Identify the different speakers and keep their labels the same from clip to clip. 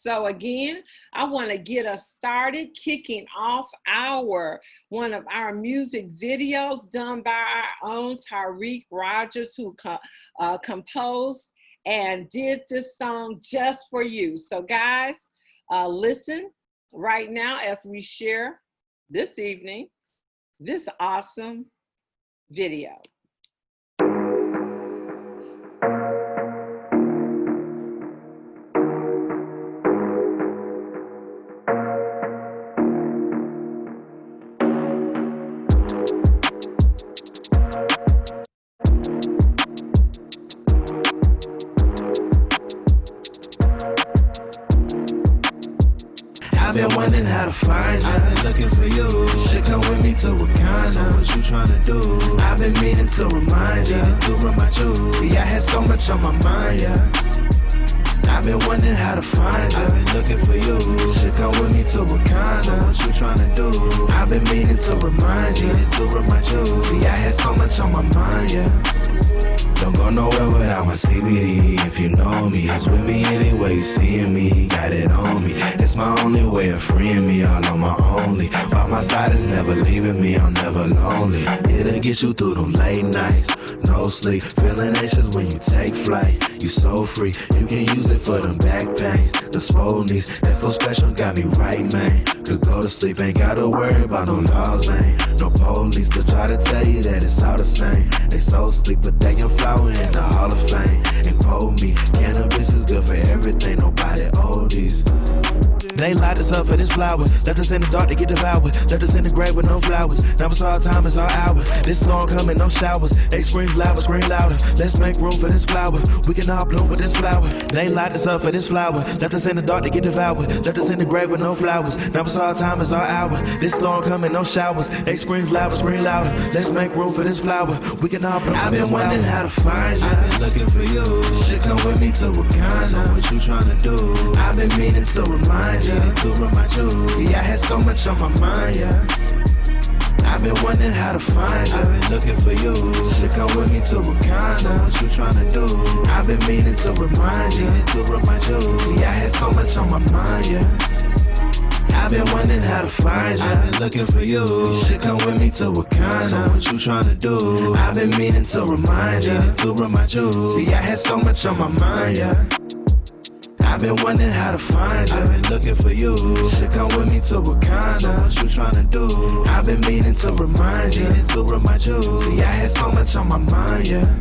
Speaker 1: so again, I want to get us started, kicking off one of our music videos done by our own ThenaturalRelaxer, who composed and did this song just for you. So guys, listen right now as we share this evening this awesome video.
Speaker 2: I've been wondering how to find you. I've been looking for you. Should come with me to Wakanna. So what you tryna do? I've been meaning to remind you. To remind you. See, I had so much on my mind, yeah. I've been wondering how to find you. I've been looking for you. Should come with me to Wakanna. So what you tryna do? I've been meaning to remind you. To remind you. See, I had so much on my mind, yeah. Don't go nowhere without my CBD. If you know me, it's with me anyway. You seeing me, got it on me. It's my only way of freeing me, all on my only. By my side is never leaving me, I'm never lonely. It'll get you through them late nights, no sleep, feeling anxious when you take flight. You so free, you can use it for them back pains, the swollen knees. That feel special got me right, man. Could go to sleep, ain't gotta worry about no laws, man. No police to try to tell you that it's all the same. They so sleep, but they can flower in the Hall of Fame. And quote me, cannabis is good for everything, nobody oldies. They light us up for this flower. Left us in the dark to get devoured. Left us in the grave with no flowers. Now it's our time, it's our hour. This storm coming, no showers. They screams louder, scream louder. Let's make room for this flower. We can all bloom with this flower. They light us up for this flower. Left us in the dark to get devoured. Left us in the grave with no flowers. Now it's our time, it's our hour. This storm coming, no showers. They screams louder, scream louder. Let's make room for this flower. We can all bloom with this flower. I've been wondering how to find you. I've been looking for you. Should come with me to Wakanna. So what you tryna do? I've been meaning to remind you. To remind you. See, I had so much on my mind, yeah. I've been wondering how to find you. I've been looking for you. Should come with me to Wakanna. So what you tryna do? I've been meaning to remind you. To remind you. See, I had so much on my mind, yeah. I've been wondering how to find you. I've been looking for you. You should come with me to Wakanna. So what you tryna do? I've been meaning to remind you. To remind you. See, I had so much on my mind, yeah. I've been wondering how to find you. I've been looking for you. Should come with me to Wakanna. So what you tryna do? I've been meaning to remind you. To remind you. See, I had so much on my mind, yeah.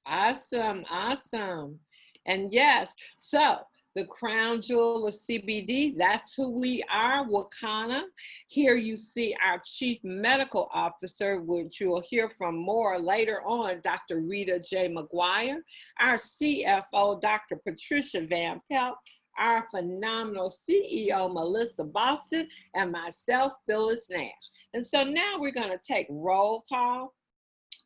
Speaker 1: Awesome, awesome. And yes, so the crown jewel of CBD, that's who we are, Wakanna. Here you see our Chief Medical Officer, which you will hear from more later on, Dr. Rita J. McGuire, our CFO, Dr. Patricia Van Pelt, our phenomenal CEO, Melissa Boston, and myself, Phyllis Nash. And so now we're gonna take roll call.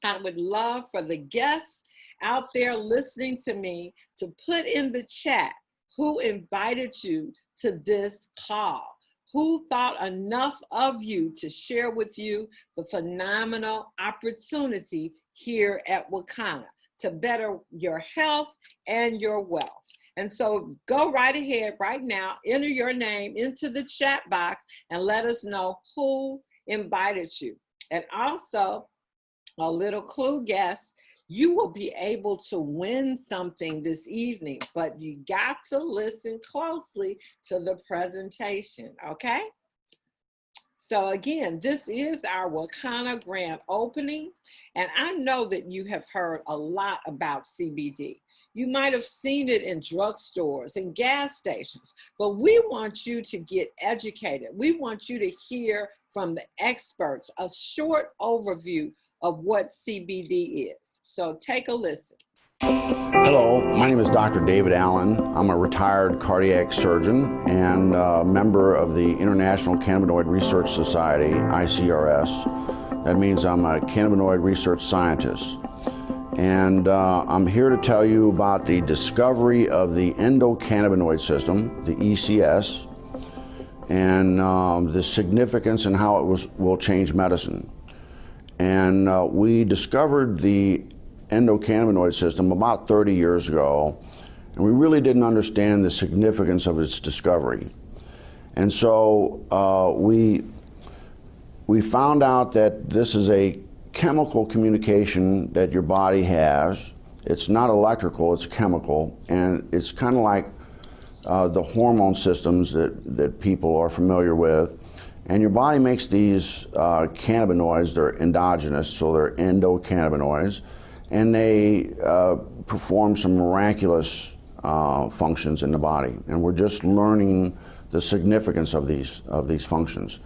Speaker 1: I would love for the guests out there listening to me to put in the chat who invited you to this call, who thought enough of you to share with you the phenomenal opportunity here at Wakanna to better your health and your wealth. And so go right ahead right now, enter your name into the chat box and let us know who invited you. And also, a little clue, guest, you will be able to win something this evening, but you got to listen closely to the presentation, okay? So again, this is our Wakanna grand opening, and I know that you have heard a lot about CBD. You might have seen it in drugstores and gas stations, but we want you to get educated. We want you to hear from the experts, a short overview of what CBD is. So take a listen.
Speaker 3: Hello, my name is Dr. David Allen. I'm a retired cardiac surgeon and a member of the International Cannabinoid Research Society, ICRS. That means I'm a cannabinoid research scientist. And I'm here to tell you about the discovery of the endocannabinoid system, the ECS, and the significance and how it will change medicine. And we discovered the endocannabinoid system about 30 years ago, and we really didn't understand the significance of its discovery. And so we found out that this is a chemical communication that your body has. It's not electrical, it's chemical, and it's kind of like the hormone systems that people are familiar with. And your body makes these cannabinoids. They're endogenous, so they're endocannabinoids, and they perform some miraculous functions in the body. And we're just learning the significance of these functions.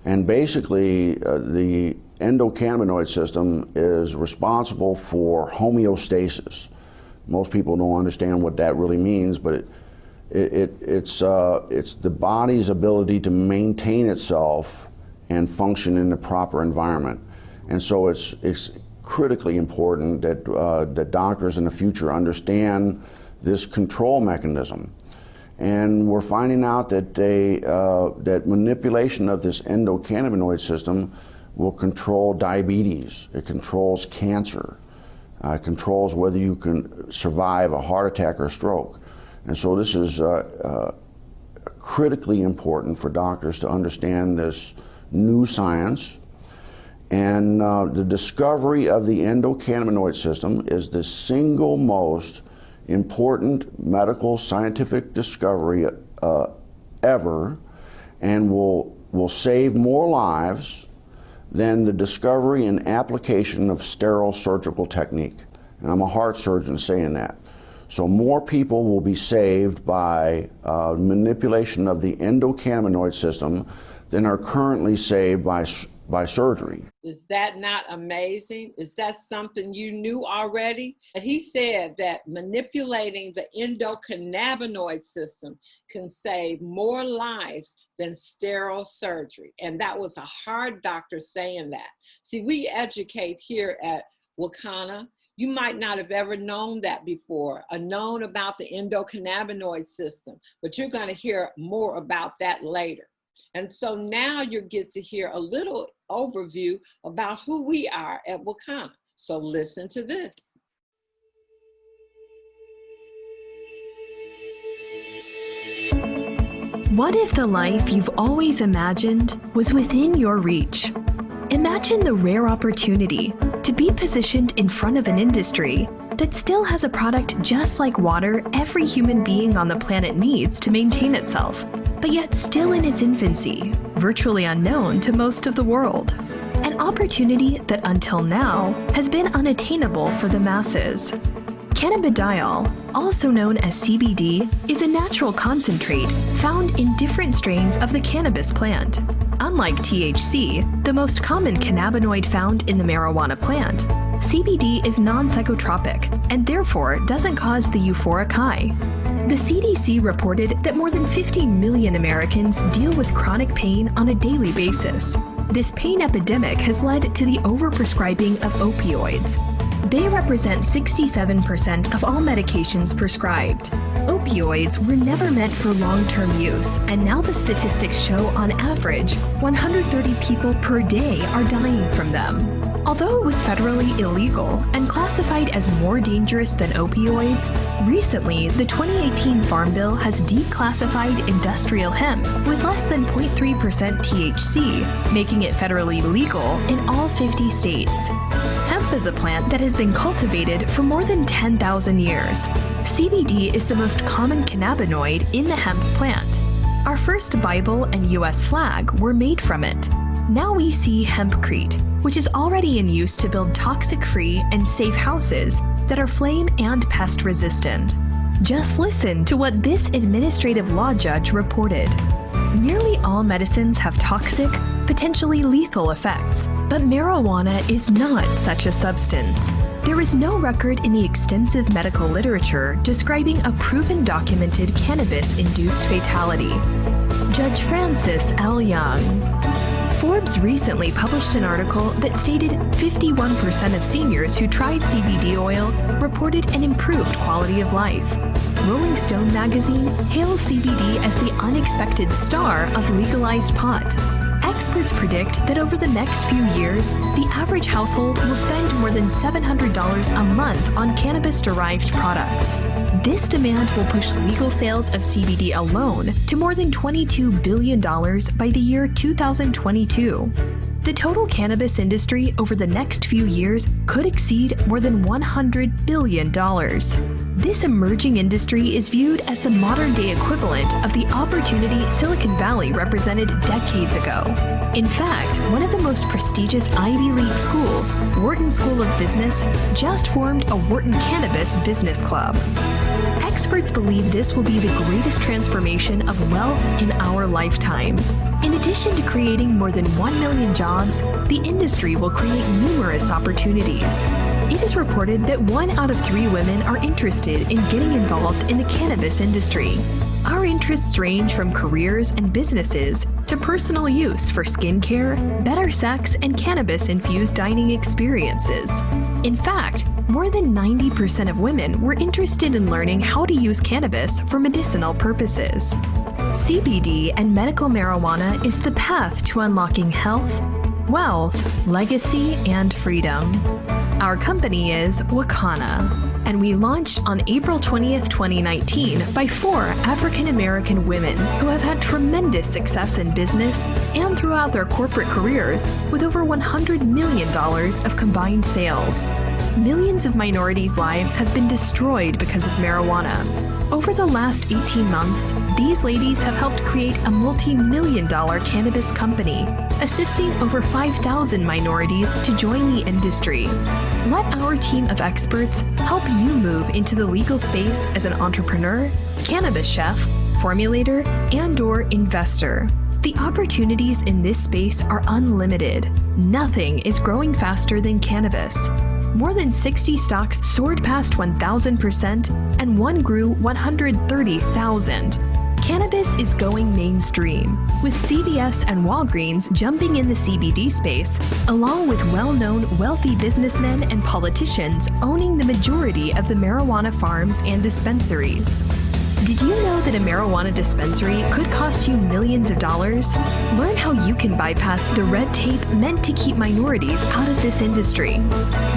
Speaker 3: And basically, the endocannabinoid system is responsible for homeostasis. Most people don't understand what that really means, but it's the body's ability to maintain itself and function in the proper environment. And so it's critically important that doctors in the future understand this control mechanism. And we're finding out that that manipulation of this endocannabinoid system will control diabetes. It controls cancer. It controls whether you can survive a heart attack or stroke. And so this is critically important for doctors to understand this new science. And the discovery of the endocannabinoid system is the single most important medical scientific discovery ever, and will save more lives than the discovery and application of sterile surgical technique. And I'm a heart surgeon saying that. So more people will be saved by manipulation of the endocannabinoid system than are currently saved by surgery.
Speaker 1: Is that not amazing? Is that something you knew already? And he said that manipulating the endocannabinoid system can save more lives than sterile surgery. And that was a heart doctor saying that. See, we educate here at Wakanna. You might not have ever known that before, or known about the endocannabinoid system, but you're going to hear more about that later. And so now you get to hear a little overview about who we are at Wakanna. So listen to this.
Speaker 4: What if the life you've always imagined was within your reach? Imagine the rare opportunity to be positioned in front of an industry that still has a product just like water every human being on the planet needs to maintain itself, but yet still in its infancy, virtually unknown to most of the world. An opportunity that until now has been unattainable for the masses. Cannabidiol, also known as CBD, is a natural concentrate found in different strains of the cannabis plant. Unlike THC, the most common cannabinoid found in the marijuana plant, CBD is non-psychotropic and therefore doesn't cause the euphoric high. The CDC reported that more than 50 million Americans deal with chronic pain on a daily basis. This pain epidemic has led to the overprescribing of opioids. They represent 67% of all medications prescribed. Opioids were never meant for long-term use, and now the statistics show on average 130 people per day are dying from them. Although it was federally illegal and classified as more dangerous than opioids, recently the 2018 Farm Bill has declassified industrial hemp with less than 0.3% THC, making it federally legal in all 50 states. Hemp is a plant that has been cultivated for more than 10,000 years. CBD is the most common cannabinoid in the hemp plant. Our first Bible and US flag were made from it. Now we see hempcrete, which is already in use to build toxic-free and safe houses that are flame and pest resistant. Just listen to what this administrative law judge reported. Nearly all medicines have toxic, potentially lethal effects, but marijuana is not such a substance. There is no record in the extensive medical literature describing a proven documented cannabis-induced fatality. Judge Francis L. Young. Forbes recently published an article that stated 51% of seniors who tried CBD oil reported an improved quality of life. Rolling Stone magazine hails CBD as the unexpected star of legalized pot. Experts predict that over the next few years, the average household will spend more than $700 a month on cannabis-derived products. This demand will push legal sales of CBD alone to more than $22 billion by the year 2022. The total cannabis industry over the next few years could exceed more than $100 billion. This emerging industry is viewed as the modern-day equivalent of the opportunity Silicon Valley represented decades ago. In fact, one of the most prestigious Ivy League schools, Wharton School of Business, just formed a Wharton Cannabis Business Club. Experts believe this will be the greatest transformation of wealth in our lifetime. In addition to creating more than 1 million jobs, the industry will create numerous opportunities. It is reported that 1 out of 3 women are interested in getting involved in the cannabis industry. Our interests range from careers and businesses to personal use for skincare, better sex, and cannabis-infused dining experiences. In fact, more than 90% of women were interested in learning how to use cannabis for medicinal purposes. CBD and medical marijuana is the path to unlocking health, wealth, legacy, and freedom. Our company is Wakanna, and we launched on April 20th, 2019 by 4 African-American women who have had tremendous success in business and throughout their corporate careers with over $100 million of combined sales. Millions of minorities' lives have been destroyed because of marijuana. Over the last 18 months, these ladies have helped create a multi-million-dollar cannabis company, assisting over 5,000 minorities to join the industry. Let our team of experts help you move into the legal space as an entrepreneur, cannabis chef, formulator, and/or investor. The opportunities in this space are unlimited. Nothing is growing faster than cannabis. More than 60 stocks soared past 1,000%, and one grew 130,000. Cannabis is going mainstream, with CVS and Walgreens jumping in the CBD space, along with well-known wealthy businessmen and politicians owning the majority of the marijuana farms and dispensaries. Did you know that a marijuana dispensary could cost you millions of dollars? Learn how you can bypass the red tape meant to keep minorities out of this industry.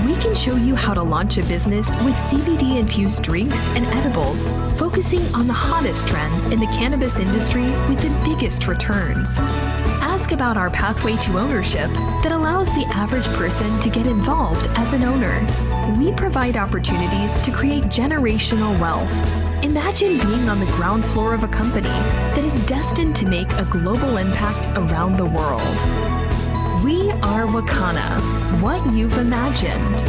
Speaker 4: We can show you how to launch a business with CBD-infused drinks and edibles, focusing on the hottest trends in the cannabis industry with the biggest returns. Ask about our pathway to ownership that allows the average person to get involved as an owner. We provide opportunities to create generational wealth. Imagine being on the ground floor of a company that is destined to make a global impact around the world. We are Wakanna, what you've imagined.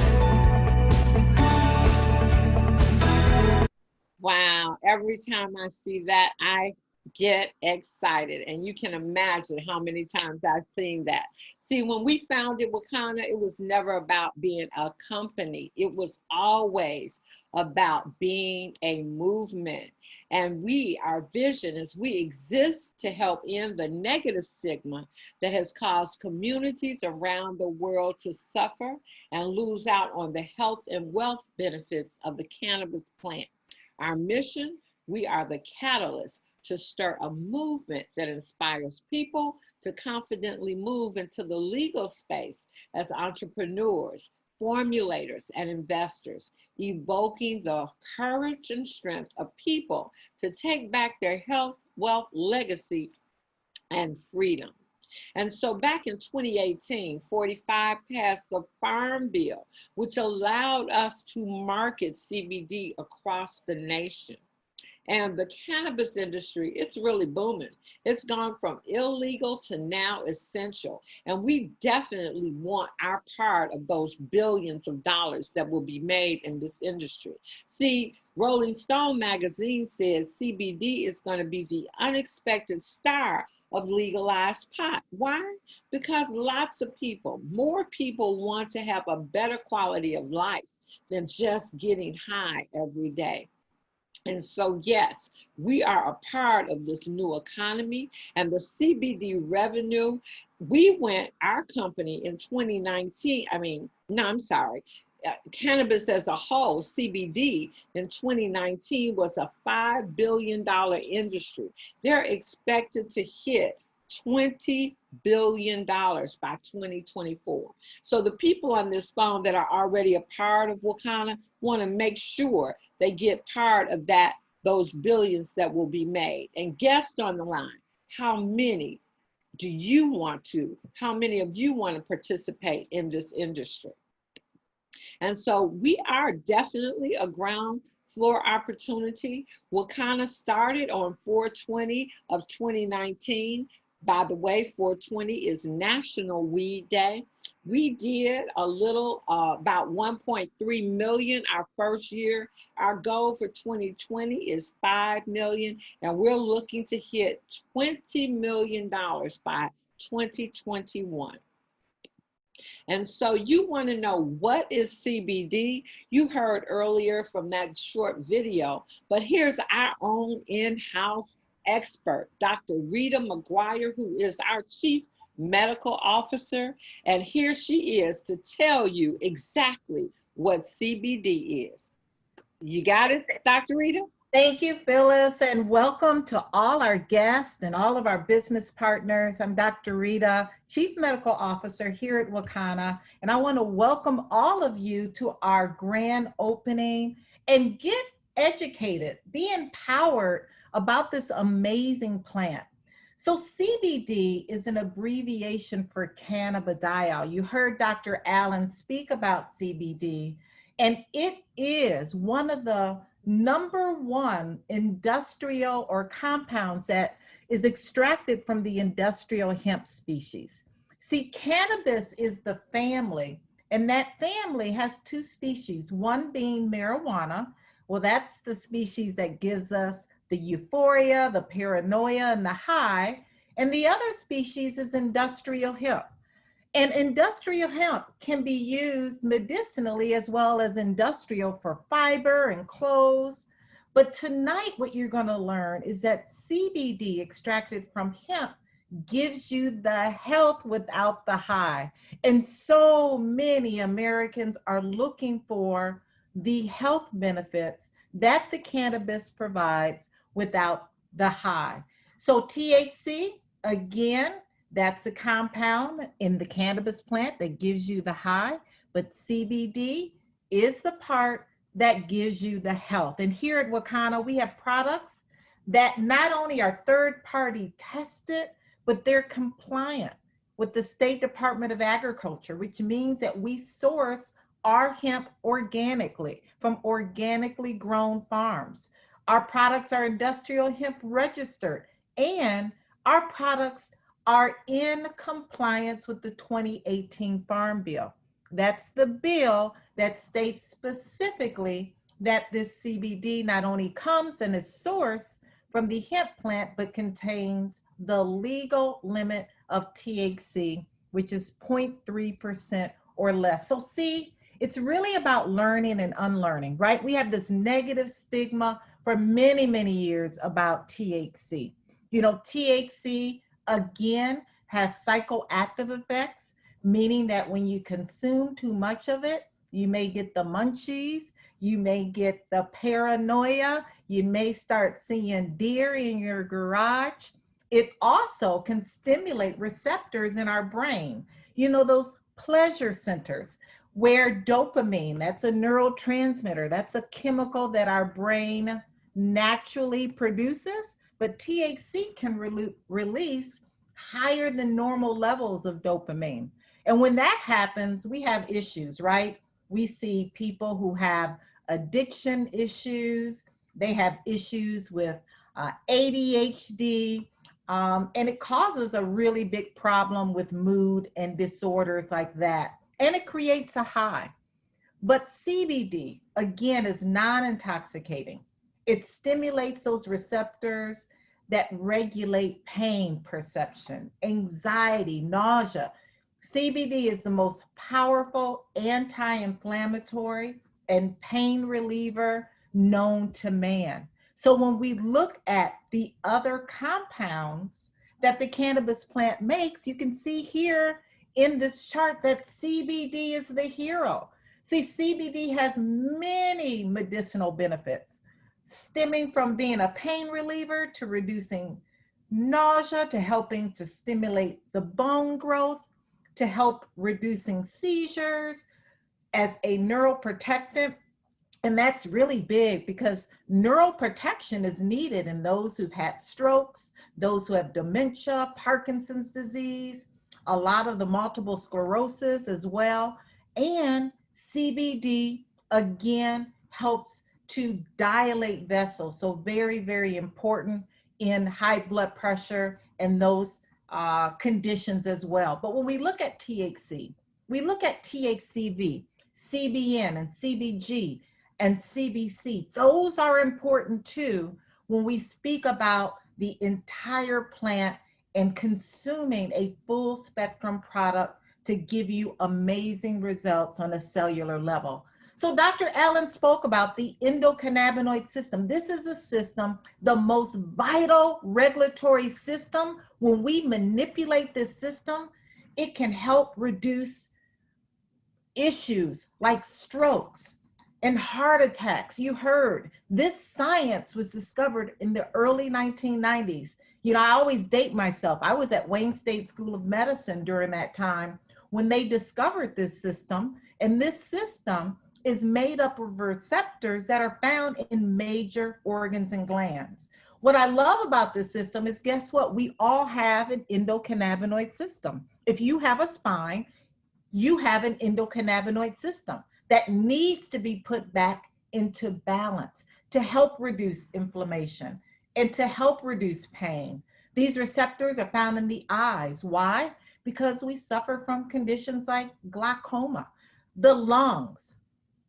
Speaker 1: Wow, every time I see that, I get excited, and you can imagine how many times I've seen that. See, when we founded Wakanna, it was never about being a company. It was always about being a movement. And our vision is we exist to help end the negative stigma that has caused communities around the world to suffer and lose out on the health and wealth benefits of the cannabis plant. Our mission, we are the catalyst to start a movement that inspires people to confidently move into the legal space as entrepreneurs, formulators, and investors, evoking the courage and strength of people to take back their health, wealth, legacy, and freedom. And so back in 2018, 45 passed the Farm Bill, which allowed us to market CBD across the nation. And the cannabis industry, it's really booming. It's gone from illegal to now essential. And we definitely want our part of those billions of dollars that will be made in this industry. See, Rolling Stone magazine says CBD is going to be the unexpected star of legalized pot. Why? Because lots of people, more people want to have a better quality of life than just getting high every day. And so, yes, we are a part of this new economy, and the CBD revenue, our company in 2019, no, I'm sorry, cannabis as a whole, CBD in 2019 was a $5 billion industry. They're expected to hit $20 billion by 2024. So the people on this phone that are already a part of Wakanna want to make sure they get part of those billions that will be made. And guests on the line, how many of you want to participate in this industry? And so we are definitely a ground floor opportunity. Wakanna started on 4/20 of 2019. By the way, 4/20 is National Weed Day. We did a little, about 1.3 million our first year. Our goal for 2020 is 5 million, and we're looking to hit $20 million by 2021. And so you want to know, what is CBD? You heard earlier from that short video, but here's our own in-house expert, Dr. Rita McGuire, who is our Chief Medical Officer. And here she is to tell you exactly what CBD is. You got it, Dr. Rita?
Speaker 5: Thank you, Phyllis, and welcome to all our guests and all of our business partners. I'm Dr. Rita, Chief Medical Officer here at Wakanna, and I want to welcome all of you to our grand opening and get educated, be empowered about this amazing plant. So CBD is an abbreviation for cannabidiol. You heard Dr. Allen speak about CBD, and it is one of the #1 industrial or compounds that is extracted from the industrial hemp species. See, cannabis is the family, and that family has 2 species, one being marijuana. Well, that's the species that gives us the euphoria, the paranoia, and the high. And the other species is industrial hemp. And industrial hemp can be used medicinally as well as industrial for fiber and clothes. But tonight, what you're going to learn is that CBD extracted from hemp gives you the health without the high. And so many Americans are looking for the health benefits that the cannabis provides without the high. So THC, again, that's a compound in the cannabis plant that gives you the high, but CBD is the part that gives you the health. And here at Wakanna, we have products that not only are third-party tested, but they're compliant with the State Department of Agriculture, which means that we source our hemp organically from organically grown farms. Our products are industrial hemp registered, and our products are in compliance with the 2018 Farm Bill. That's the bill that states specifically that this CBD not only comes and is sourced from the hemp plant, but contains the legal limit of THC, which is 0.3% or less. So see, it's really about learning and unlearning, right? We have this negative stigma for many, many years about THC. You know, THC, again, has psychoactive effects, meaning that when you consume too much of it, you may get the munchies, you may get the paranoia, you may start seeing deer in your garage. It also can stimulate receptors in our brain, you know, those pleasure centers where dopamine, that's a neurotransmitter, that's a chemical that our brain naturally produces, but THC can release higher than normal levels of dopamine. And when that happens, we have issues, right? We see people who have addiction issues, they have issues with ADHD, and it causes a really big problem with mood and disorders like that. And it creates a high. But CBD, again, is non-intoxicating. It stimulates those receptors that regulate pain perception, anxiety, nausea. CBD is the most powerful anti-inflammatory and pain reliever known to man. So when we look at the other compounds that the cannabis plant makes, you can see here in this chart that CBD is the hero. See, CBD has many medicinal benefits, stemming from being a pain reliever to reducing nausea, to helping to stimulate the bone growth, to help reducing seizures, as a neuroprotectant. And that's really big because neuroprotection is needed in those who've had strokes, those who have dementia, Parkinson's disease, a lot of the multiple sclerosis as well. And CBD, again, helps to dilate vessels. So very, very important in high blood pressure and those conditions as well. But when we look at THC, we look at THCV, CBN, and CBG, and CBC. Those are important too when we speak about the entire plant and consuming a full spectrum product to give you amazing results on a cellular level. So Dr. Allen spoke about the endocannabinoid system. This is a system, the most vital regulatory system. When we manipulate this system, it can help reduce issues like strokes and heart attacks. You heard this science was discovered in the early 1990s. You know, I always date myself. I was at Wayne State School of Medicine during that time when they discovered this system. And this system is made up of receptors that are found in major organs and glands. What I love about this system is, guess what? We all have an endocannabinoid system. If you have a spine, you have an endocannabinoid system that needs to be put back into balance to help reduce inflammation and to help reduce pain. These receptors are found in the eyes. Why? Because we suffer from conditions like glaucoma, the lungs,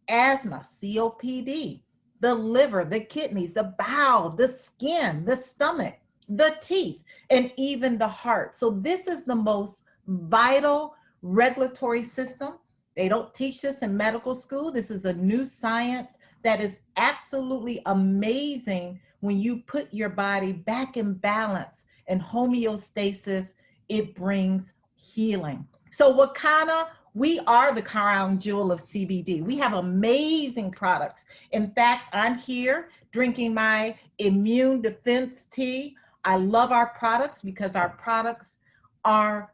Speaker 5: asthma, COPD, the liver, the kidneys, the bowel, the skin, the stomach, the teeth, and even the heart. So this is the most vital regulatory system. They don't teach this in medical school. This is a new science that is absolutely amazing. When you put your body back in balance and homeostasis, it brings healing. So Wakanna, we are the crown jewel of CBD. We have amazing products. In fact, I'm here drinking my immune defense tea. I love our products because our products are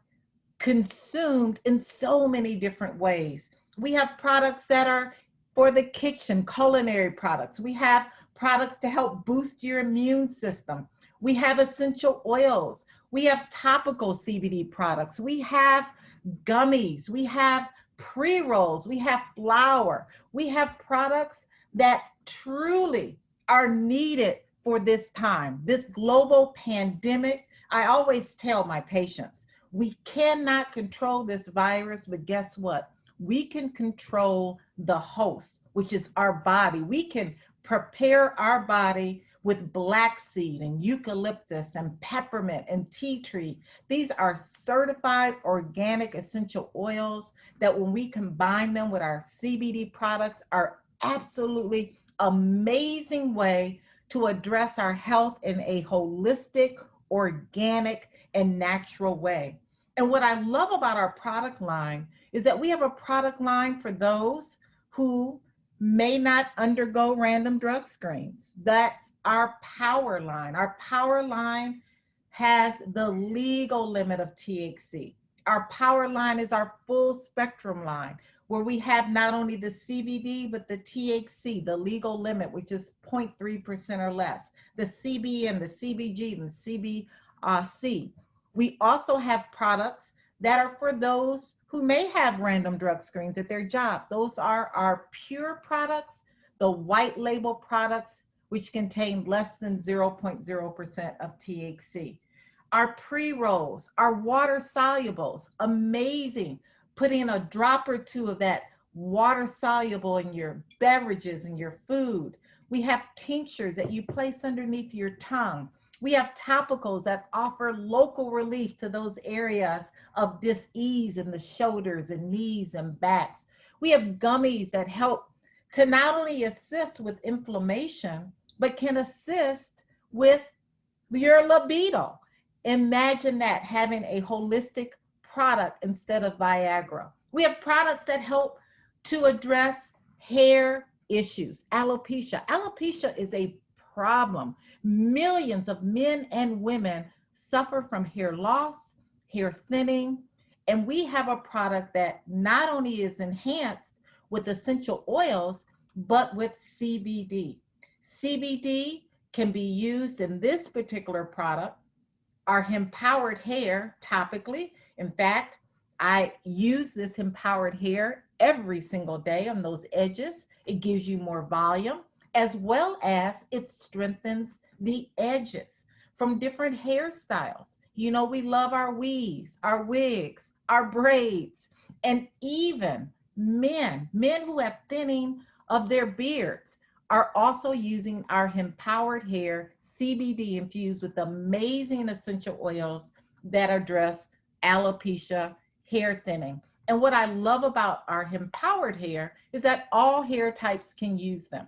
Speaker 5: consumed in so many different ways. We have products that are for the kitchen, culinary products. We have products to help boost your immune system. We have essential oils. We have topical CBD products. We have gummies. We have pre-rolls. We have flour. We have products that truly are needed for this time, this global pandemic. I always tell my patients, we cannot control this virus, but guess what? We can control the host, which is our body. We can prepare our body with black seed and eucalyptus and peppermint and tea tree. These are certified organic essential oils that when we combine them with our CBD products are absolutely amazing way to address our health in a holistic, organic, and natural way. And what I love about our product line is that we have a product line for those who may not undergo random drug screens. That's our power line. Our power line has the legal limit of THC. Our power line is our full spectrum line, where we have not only the CBD, but the THC, the legal limit, which is 0.3% or less, the CBN, the CBG, and the CBC. We also have products that are for those who may have random drug screens at their job. Those are our pure products, the white label products, which contain less than 0.0% of THC. Our pre-rolls, our water solubles, amazing. Put in a drop or two of that water soluble in your beverages and your food. We have tinctures that you place underneath your tongue. We have topicals that offer local relief to those areas of dis-ease in the shoulders and knees and backs. We have gummies that help to not only assist with inflammation, but can assist with your libido. Imagine that, having a holistic product instead of Viagra. We have products that help to address hair issues, alopecia. Alopecia is a problem. Millions of men and women suffer from hair loss, hair thinning, and we have a product that not only is enhanced with essential oils, but with CBD. CBD can be used in this particular product, our empowered hair, topically. In fact, I use this empowered hair every single day on those edges. It gives you more volume, as well as it strengthens the edges from different hairstyles. You know, we love our weaves, our wigs, our braids, and even men who have thinning of their beards are also using our empowered hair, CBD infused with amazing essential oils that address alopecia, hair thinning. And what I love about our empowered hair is that all hair types can use them.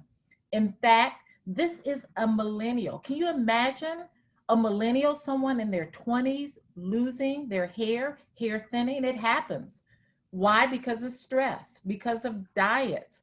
Speaker 5: In fact, this is a millennial. Can you imagine a millennial, someone in their 20s, losing their hair thinning? It happens. Why? Because of stress, because of diet,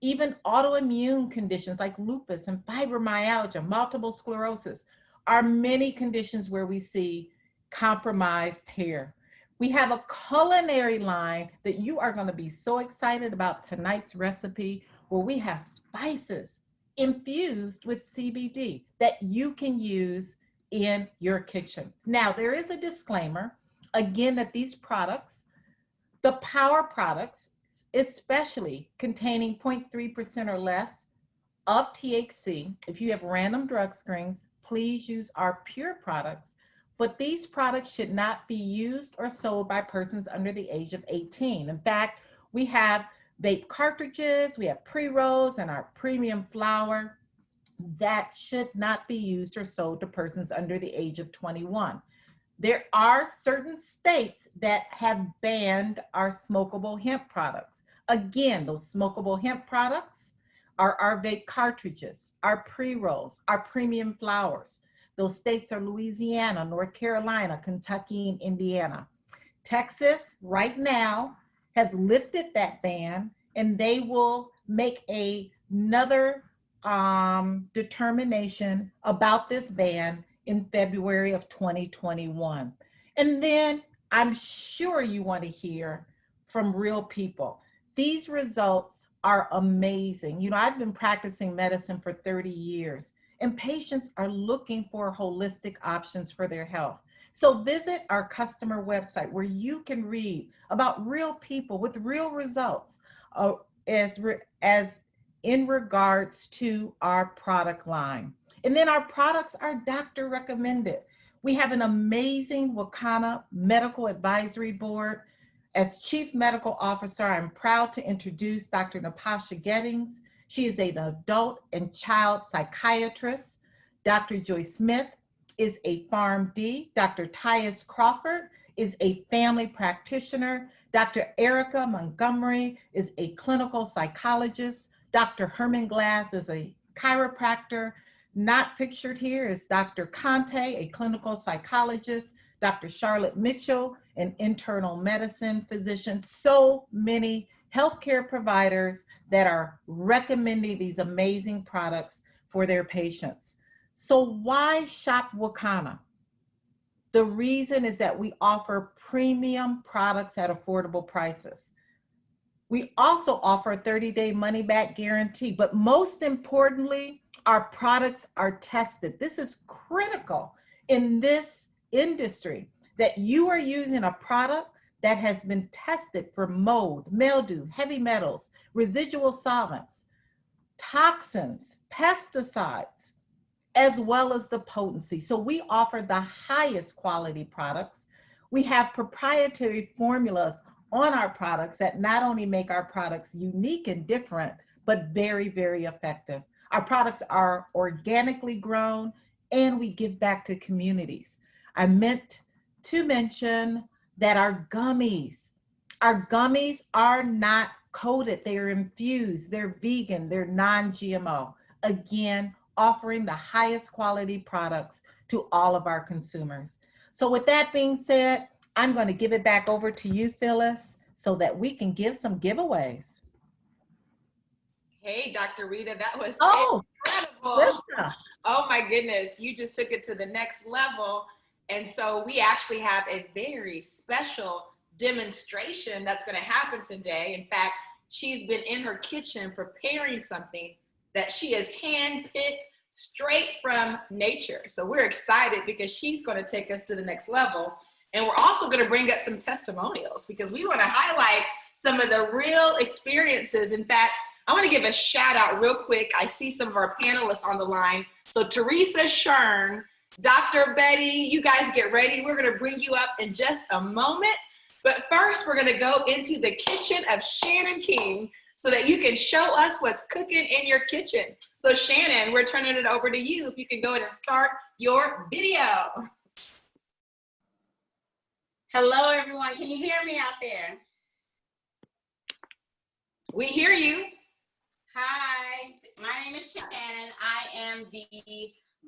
Speaker 5: even autoimmune conditions like lupus and fibromyalgia, multiple sclerosis are many conditions where we see compromised hair. We have a culinary line that you are going to be so excited about tonight's recipe, where we have spices infused with CBD that you can use in your kitchen. Now, there is a disclaimer, again, that these products, the power products, especially containing 0.3% or less of THC, if you have random drug screens, please use our pure products. But these products should not be used or sold by persons under the age of 18. In fact, we have vape cartridges, we have pre-rolls, and our premium flower that should not be used or sold to persons under the age of 21. There are certain states that have banned our smokable hemp products. Again, those smokable hemp products are our vape cartridges, our pre-rolls, our premium flowers. Those states are Louisiana, North Carolina, Kentucky, and Indiana. Texas right now has lifted that ban, and they will make another determination about this ban in February of 2021. And then I'm sure you want to hear from real people. These results are amazing. You know, I've been practicing medicine for 30 years, and patients are looking for holistic options for their health. So visit our customer website where you can read about real people with real results as in regards to our product line. And then our products are doctor recommended. We have an amazing Wakanna Medical Advisory Board. As Chief Medical Officer, I'm proud to introduce Dr. Napasha Gettings. She is an adult and child psychiatrist. Dr. Joy Smith is a PharmD. Dr. Tyus Crawford is a family practitioner. Dr. Erica Montgomery is a clinical psychologist. Dr. Herman Glass is a chiropractor. Not pictured here is Dr. Conte, a clinical psychologist. Dr. Charlotte Mitchell, an internal medicine physician. So many healthcare providers that are recommending these amazing products for their patients. So why shop Wakanna? The reason is that we offer premium products at affordable prices. We also offer a 30-day money-back guarantee, but most importantly, our products are tested. This is critical in this industry, that you are using a product that has been tested for mold, mildew, heavy metals, residual solvents, toxins, pesticides, as well as the potency. So we offer the highest quality products. We have proprietary formulas on our products that not only make our products unique and different, but very, very effective. Our products are organically grown, and we give back to communities. I meant to mention that our gummies are not coated, they are infused, they're vegan, they're non-GMO. Again, offering the highest quality products to all of our consumers. So with that being said, I'm going to give it back over to you, Phyllis, so that we can give some giveaways.
Speaker 6: Hey, Dr. Rita, that was
Speaker 5: incredible.
Speaker 6: Lisa. Oh my goodness, you just took it to the next level. And so we actually have a very special demonstration that's going to happen today. In fact, she's been in her kitchen preparing something that she has handpicked straight from nature. So we're excited because she's going to take us to the next level. And we're also going to bring up some testimonials because we want to highlight some of the real experiences. In fact, I want to give a shout out real quick. I see some of our panelists on the line. So Teresa Shern, Dr. Betty, you guys get ready. We're going to bring you up in just a moment. But first, we're going to go into the kitchen of Shannon King so that you can show us what's cooking in your kitchen. So Shannon, we're turning it over to you. If you can go ahead and start your video.
Speaker 7: Hello, everyone. Can you hear me out there?
Speaker 6: We hear you.
Speaker 7: Hi, my name is Shannon. I am the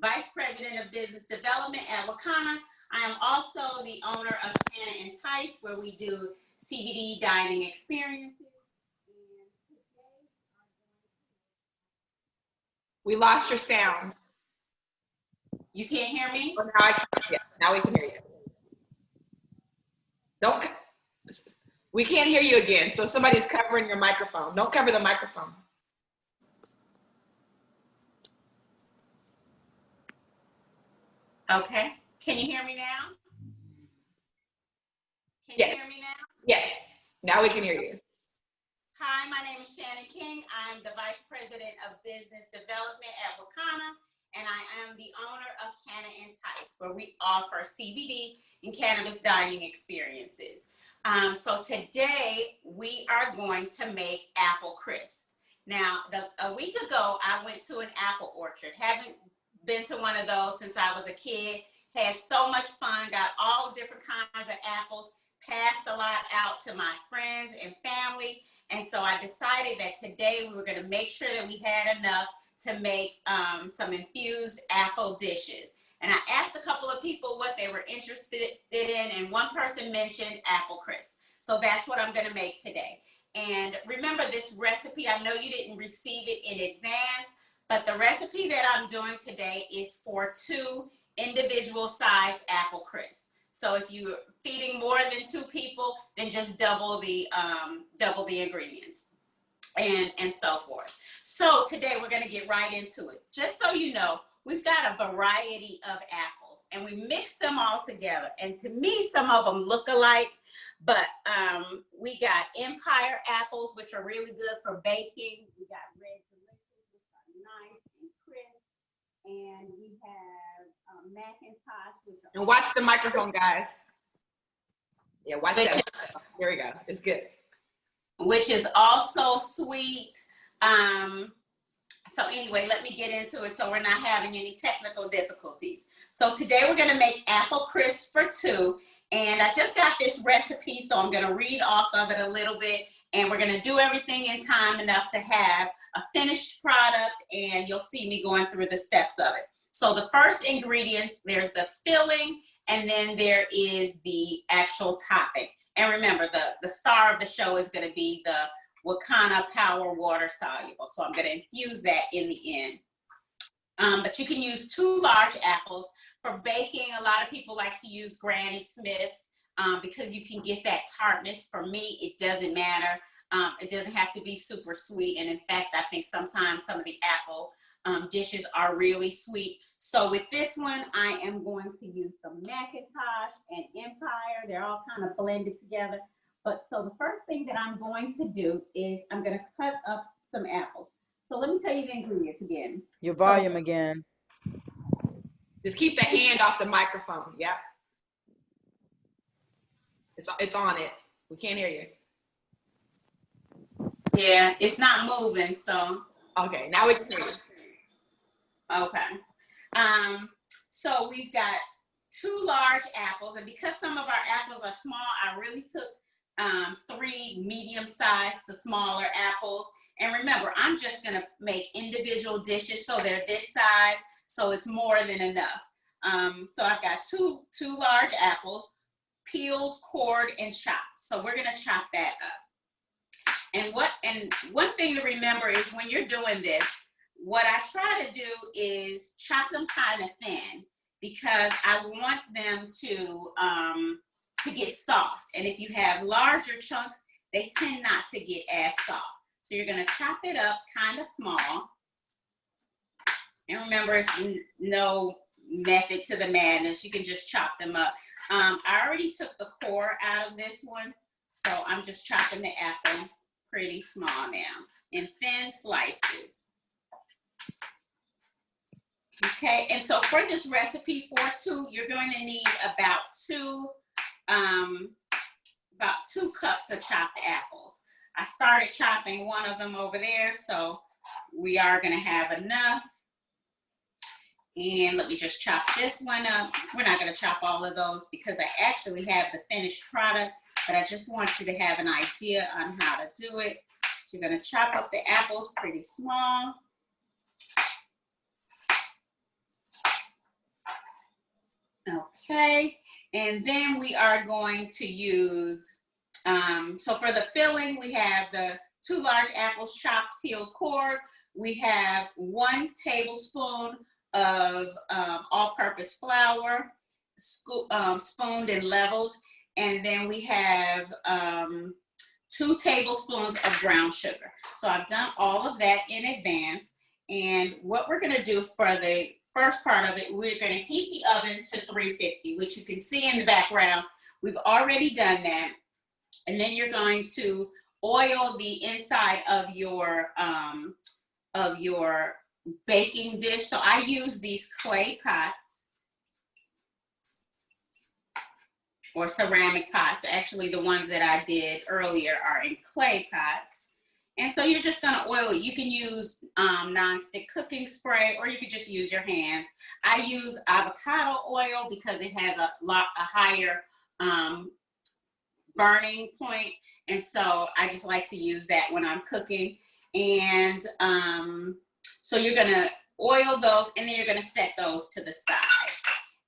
Speaker 7: Vice President of Business Development at Wakanna. I am also the owner of Canna and Tice, where we do CBD dining experiences.
Speaker 6: We lost your sound.
Speaker 7: You can't hear me?
Speaker 6: Oh, now we can hear you. We can't hear you again. So somebody's covering your microphone. Don't cover the microphone.
Speaker 7: Okay. Can you hear me now? Can you hear me now?
Speaker 6: Yes. Now we can hear you.
Speaker 7: Hi, my name is Shannon King. I'm the Vice President of Business Development at Wakanna, and I am the owner of Canna and Tice, where we offer CBD and cannabis dining experiences. So today we are going to make apple crisp. Now, a week ago, I went to an apple orchard. Haven't been to one of those since I was a kid. Had so much fun, got all different kinds of apples, passed a lot out to my friends and family. And so I decided that today we were going to make sure that we had enough to make some infused apple dishes. And I asked a couple of people what they were interested in, and one person mentioned apple crisp. So that's what I'm going to make today. And remember, this recipe, I know you didn't receive it in advance, but the recipe that I'm doing today is for 2 individual sized apple crisp. So if you're feeding more than 2 people, then just double the ingredients and so forth. So today we're going to get right into it. Just so you know, we've got a variety of apples and we mix them all together. And to me, some of them look alike, but we got Empire apples, which are really good for baking. We got Red Delicious, which are nice and crisp. And we have Macintosh, which are—
Speaker 6: And watch the microphone, guys. Yeah, watch that. Here we go. It's good.
Speaker 7: Which is also sweet. So anyway, let me get into it so we're not having any technical difficulties. So today we're going to make apple crisp for 2. And I just got this recipe, so I'm going to read off of it a little bit. And we're going to do everything in time enough to have a finished product, and you'll see me going through the steps of it. So the first ingredients, there's the filling, and then there is the actual topping. And remember, the star of the show is going to be the Wakanna Power Water Soluble. So I'm going to infuse that in the end. But you can use 2 large apples. For baking, a lot of people like to use Granny Smith's because you can get that tartness. For me, it doesn't matter. It doesn't have to be super sweet. And in fact, I think sometimes some of the apple dishes are really sweet. So with this one, I am going to use some Macintosh and Empire. They're all kind of blended together. But so the first thing that I'm going to do is I'm going to cut up some apples. So let me tell you the ingredients again.
Speaker 8: Your volume again.
Speaker 6: Just keep the hand off the microphone. Yep. It's on it. We can't hear you.
Speaker 7: Yeah, it's not moving, so.
Speaker 6: Okay, now we can hear you.
Speaker 7: Okay. So we've got 2 large apples, and because some of our apples are small, I really took 3 medium-sized to smaller apples, And remember, I'm just gonna make individual dishes so they're this size, so it's more than enough. So I've got two large apples, peeled, cored, and chopped. So we're gonna chop that up. And one thing to remember is when you're doing this, what I try to do is chop them kind of thin because I want them to get soft. And if you have larger chunks, they tend not to get as soft. So you're gonna chop it up kind of small. And remember, it's no method to the madness. You can just chop them up. I already took the core out of this one, so I'm just chopping the apple pretty small now in thin slices. Okay, and so for this recipe for two, you're going to need about two cups of chopped apples. I started chopping one of them over there, so we are going to have enough. And let me just chop this one up. We're not going to chop all of those because I actually have the finished product, but I just want you to have an idea on how to do it. So you're going to chop up the apples pretty small. Okay, and then we are going to use, so for the filling, we have the 2 large apples chopped, peeled, cored. We have 1 tablespoon of all-purpose flour, spooned and leveled. And then we have 2 tablespoons of brown sugar. So I've done all of that in advance. And what we're gonna do for the first part of it, we're gonna heat the oven to 350, which you can see in the background. We've already done that. And then you're going to oil the inside of your baking dish. So I use these clay pots or ceramic pots. Actually, the ones that I did earlier are in clay pots. And so you're just gonna oil it. You can use non-stick cooking spray, or you can just use your hands. I use avocado oil because it has a higher burning point. And so I just like to use that when I'm cooking. And so you're gonna oil those, and then you're gonna set those to the side.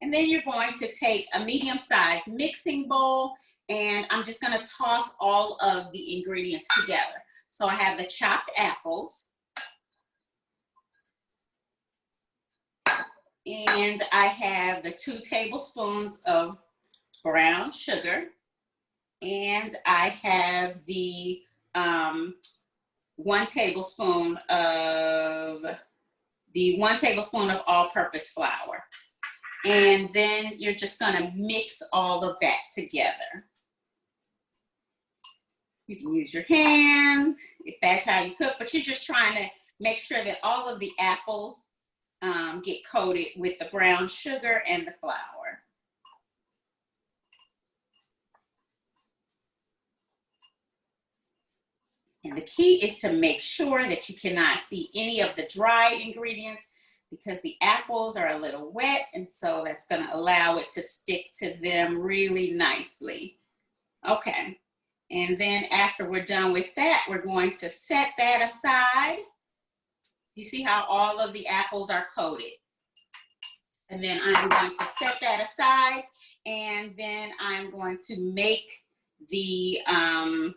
Speaker 7: And then you're going to take a medium-sized mixing bowl, and I'm just gonna toss all of the ingredients together. So I have the chopped apples, and I have the 2 tablespoons of brown sugar, and I have the 1 tablespoon of all-purpose flour. And then you're just gonna mix all of that together. You can use your hands if that's how you cook, but you're just trying to make sure that all of the apples get coated with the brown sugar and the flour. And the key is to make sure that you cannot see any of the dry ingredients because the apples are a little wet, and so that's going to allow it to stick to them really nicely. Okay, and then after we're done with that, we're going to set that aside. You see how all of the apples are coated? And then I'm going to set that aside, and then I'm going to make the, I'm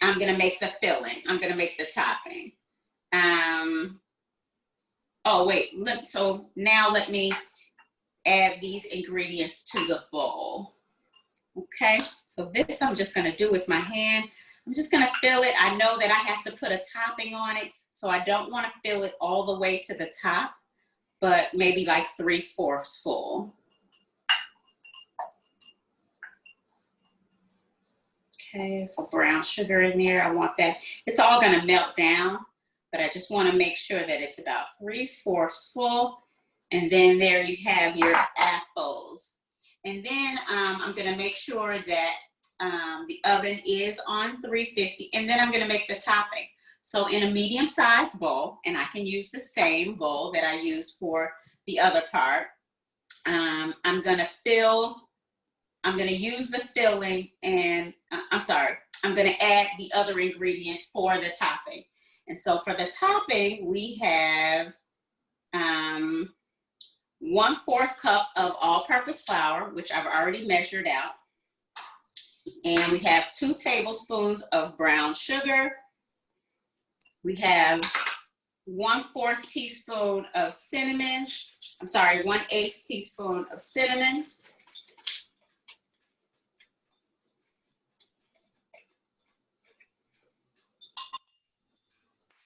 Speaker 7: going to make the filling. I'm going to make the topping. Oh, wait, so now let me add these ingredients to the bowl. Okay, so this I'm just gonna do with my hand. I'm just gonna fill it. I know that I have to put a topping on it, so I don't wanna fill it all the way to the top, but maybe like 3/4 full. Okay, so brown sugar in there, I want that. It's all gonna melt down, but I just wanna make sure that it's about 3/4 full. And then there you have your apples. And then I'm gonna make sure that the oven is on 350, and then I'm gonna make the topping. So in a medium-sized bowl, and I can use the same bowl that I used for the other part, I'm gonna use the filling, and I'm sorry, I'm going to add the other ingredients for the topping. And so for the topping, we have 1/4 cup of all-purpose flour, which I've already measured out. And we have 2 tablespoons of brown sugar. We have 1/4 teaspoon of cinnamon. I'm sorry, 1/8 teaspoon of cinnamon.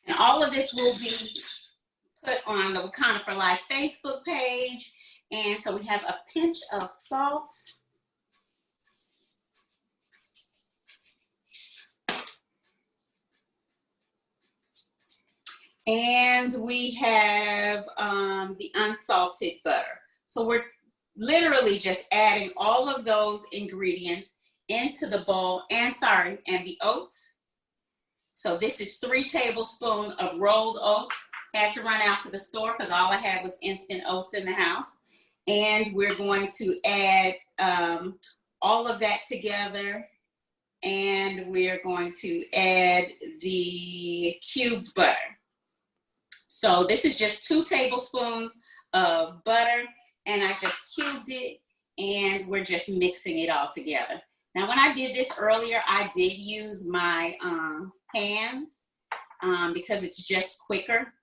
Speaker 7: And all of this will be put on the Wakanna for Life Facebook page. And so we have a pinch of salt. And we have the unsalted butter. So we're literally just adding all of those ingredients into the bowl, and the oats. So this is 3 tablespoons of rolled oats. Had to run out to the store because all I had was instant oats in the house. And we're going to add all of that together. And we're going to add the cubed butter. So this is just 2 tablespoons of butter, and I just cubed it, and we're just mixing it all together. Now, when I did this earlier, I did use my hands because it's just quicker.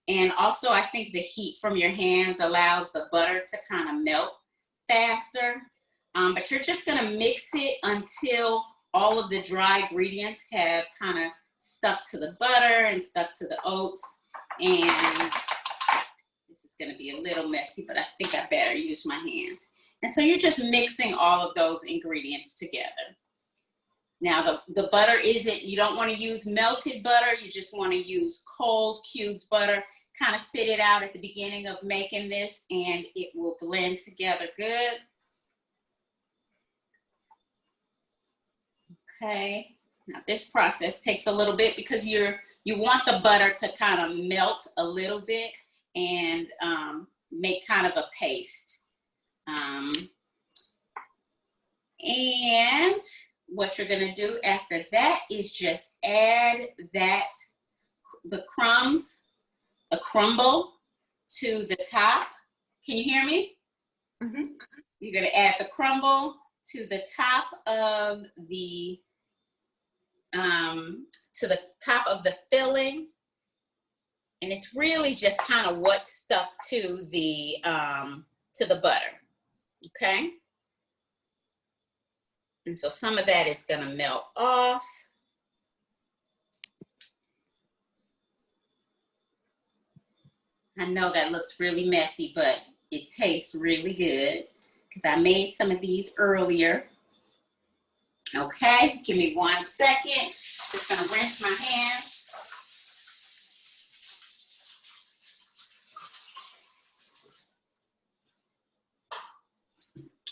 Speaker 7: And also, I think the heat from your hands allows the butter to kind of melt faster. But you're just going to mix it until all of the dry ingredients have kind of stuck to the butter and stuck to the oats. And this is going to be a little messy, but I think I better use my hands. And so you're just mixing all of those ingredients together. Now the butter you don't want to use melted butter. You just want to use cold cubed butter. Kind of sit it out at the beginning of making this, and it will blend together good. Okay. Now this process takes a little bit because you want the butter to kind of melt a little bit and make kind of a paste. And what you're gonna do after that is just add the crumble to the top. Can you hear me? Mm-hmm. You're gonna add the crumble to the top of the filling, and it's really just kind of what's stuck to the butter. Okay, and so some of that is going to melt off. I know that looks really messy, but it tastes really good because I made some of these earlier. Okay, give me 1 second. Just gonna rinse my hands.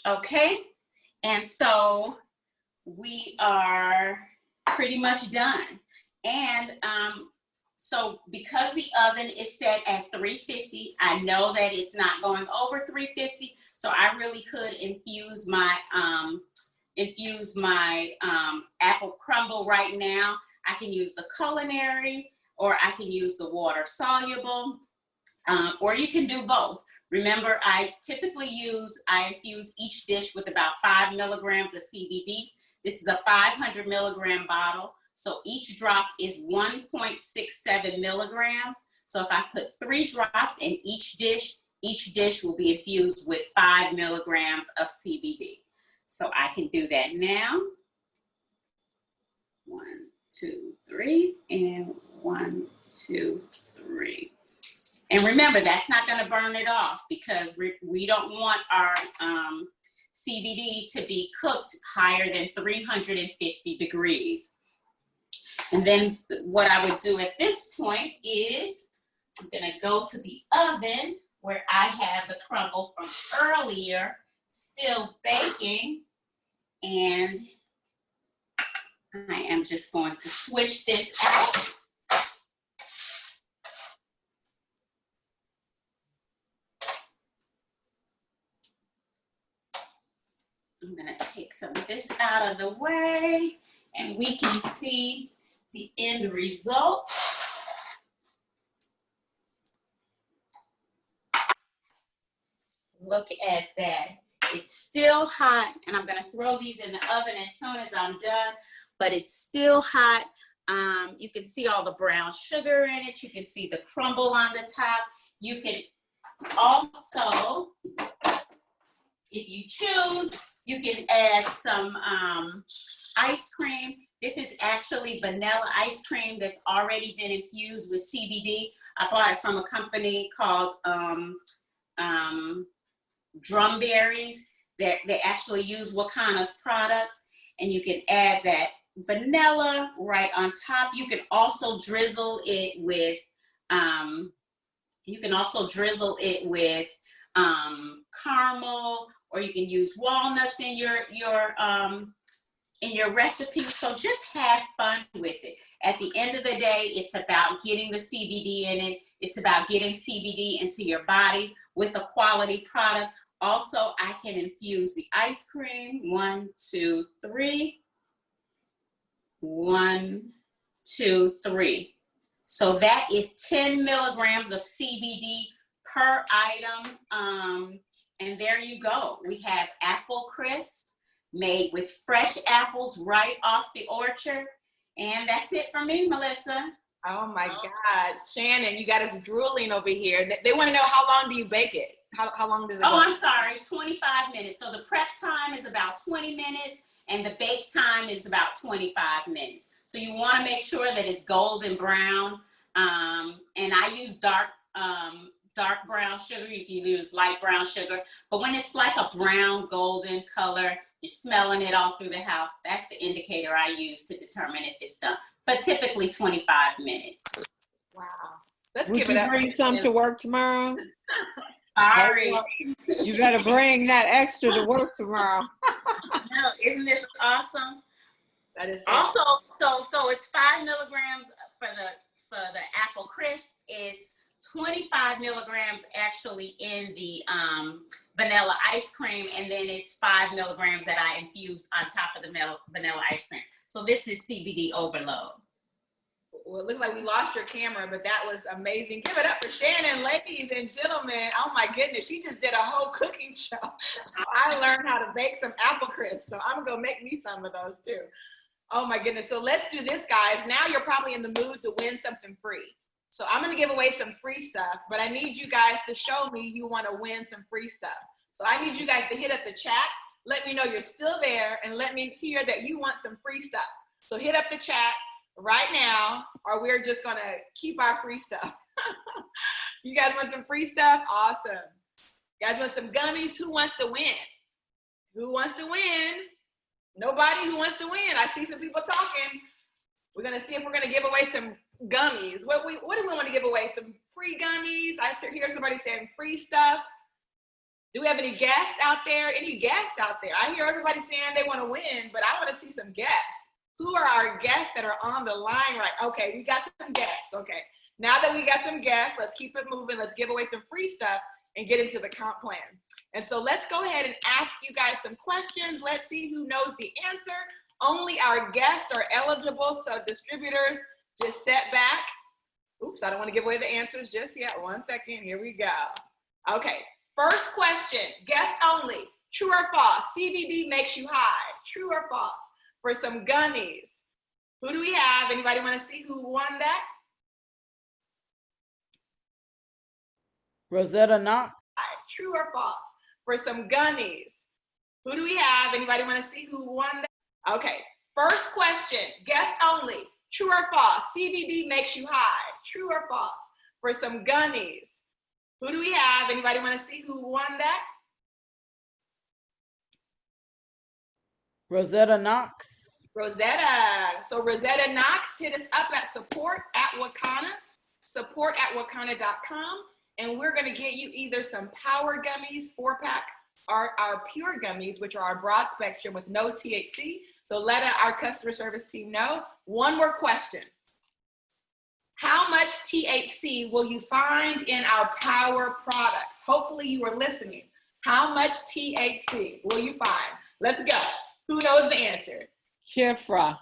Speaker 7: Okay, and so we are pretty much done. And so because the oven is set at 350, I know that it's not going over 350, so I really could infuse my apple crumble right now. I can use the culinary, or I can use the water soluble, or you can do both. Remember, I infuse each dish with about 5 milligrams of CBD. This is a 500 milligram bottle, so each drop is 1.67 milligrams. So if I put 3 drops in each dish will be infused with 5 milligrams of CBD. So I can do that now. 1, 2, 3, and 1, 2, 3. And remember, that's not going to burn it off because we don't want our CBD to be cooked higher than 350 degrees. And then what I would do at this point is I'm going to go to the oven where I have the crumble from earlier still baking, and I am just going to switch this out. I'm going to take some of this out of the way, and we can see the end result. Look at that. It's still hot, and I'm gonna throw these in the oven as soon as I'm done, but it's still hot. You can see all the brown sugar in it. You can see the crumble on the top. You can also, if you choose, you can add some ice cream. This is actually vanilla ice cream that's already been infused with CBD. I bought it from a company called Drumberries. They actually use Wakanna's products, and you can add that vanilla right on top. You can also drizzle it with caramel, or you can use walnuts in your recipe. So just have fun with it. At the end of the day, it's about getting the CBD in it. It's about getting CBD into your body with a quality product. Also, I can infuse the ice cream. 1, 2, 3. 1, 2, 3. So that is 10 milligrams of CBD per item. And there you go. We have apple crisp made with fresh apples right off the orchard. And that's it for me, Melissa.
Speaker 6: Oh my God, Shannon, you got us drooling over here. They want to know, how long do you bake it? How long does it go?
Speaker 7: Oh, I'm sorry, 25 minutes. So the prep time is about 20 minutes and the bake time is about 25 minutes. So you want to make sure that it's golden brown. And I use dark brown sugar. You can use light brown sugar. But when it's like a brown golden color, you're smelling it all through the house. That's the indicator I use to determine if it's done. But typically 25 minutes.
Speaker 6: Wow. Let's
Speaker 1: Would
Speaker 6: give it
Speaker 1: you
Speaker 6: up.
Speaker 1: bring some to work tomorrow?
Speaker 7: Sorry.
Speaker 1: You better bring that extra to work tomorrow.
Speaker 7: No, isn't this awesome?
Speaker 6: That is
Speaker 7: Also, so it's 5 milligrams for the apple crisp. It's 25 milligrams actually in the vanilla ice cream, and then it's 5 milligrams that I infused on top of the vanilla ice cream. So this is CBD overload.
Speaker 6: Well, it looks like we lost your camera, but that was amazing. Give it up for Shannon, ladies and gentlemen. Oh my goodness, she just did a whole cooking show. I learned how to bake some apple crisp, so I'm gonna go make me some of those too. Oh my goodness, so let's do this, guys. Now you're probably in the mood to win something free. So I'm gonna give away some free stuff, but I need you guys to show me you wanna win some free stuff. So I need you guys to hit up the chat, let me know you're still there, and let me hear that you want some free stuff. So hit up the chat right now, or we're just gonna keep our free stuff. You guys want some free stuff? Awesome. You guys want some gummies? Who wants to win? Who wants to win? Nobody who wants to win. I see some people talking. We're gonna see if we're gonna give away some gummies. What do we want to give away? Some free gummies? I hear somebody saying free stuff. Do we have any guests out there? Any guests out there? I hear everybody saying they want to win, but I want to see some guests. Who are our guests that are on the line right? Okay, we got some guests. Okay, now that we got some guests, let's keep it moving. Let's give away some free stuff and get into the comp plan. And so let's go ahead and ask you guys some questions. Let's see who knows the answer. Only our guests are eligible, so distributors, just sit back. Oops, I don't want to give away the answers just yet. 1 second, here we go. Okay, first question, guest only. True or false? CBD makes you high. True or false? For some gummies. Who do we have? Anybody want to see who won that?
Speaker 8: Rosetta Knox.
Speaker 6: True or false? For some gummies. Who do we have? Anybody want to see who won that? Okay, first question, guest only. True or false? CBD makes you high. True or false? For some gummies. Who do we have? Anybody want to see who won that?
Speaker 8: Rosetta Knox.
Speaker 6: Rosetta. So Rosetta Knox, hit us up at support@Wakanna, support@wakanna.com, and we're going to get you either some power gummies, 4-pack, or our pure gummies, which are our broad spectrum with no THC. So let our customer service team know. One more question. How much THC will you find in our power products? Hopefully you are listening. How much THC will you find? Let's go. Who knows the answer?
Speaker 1: Shifra.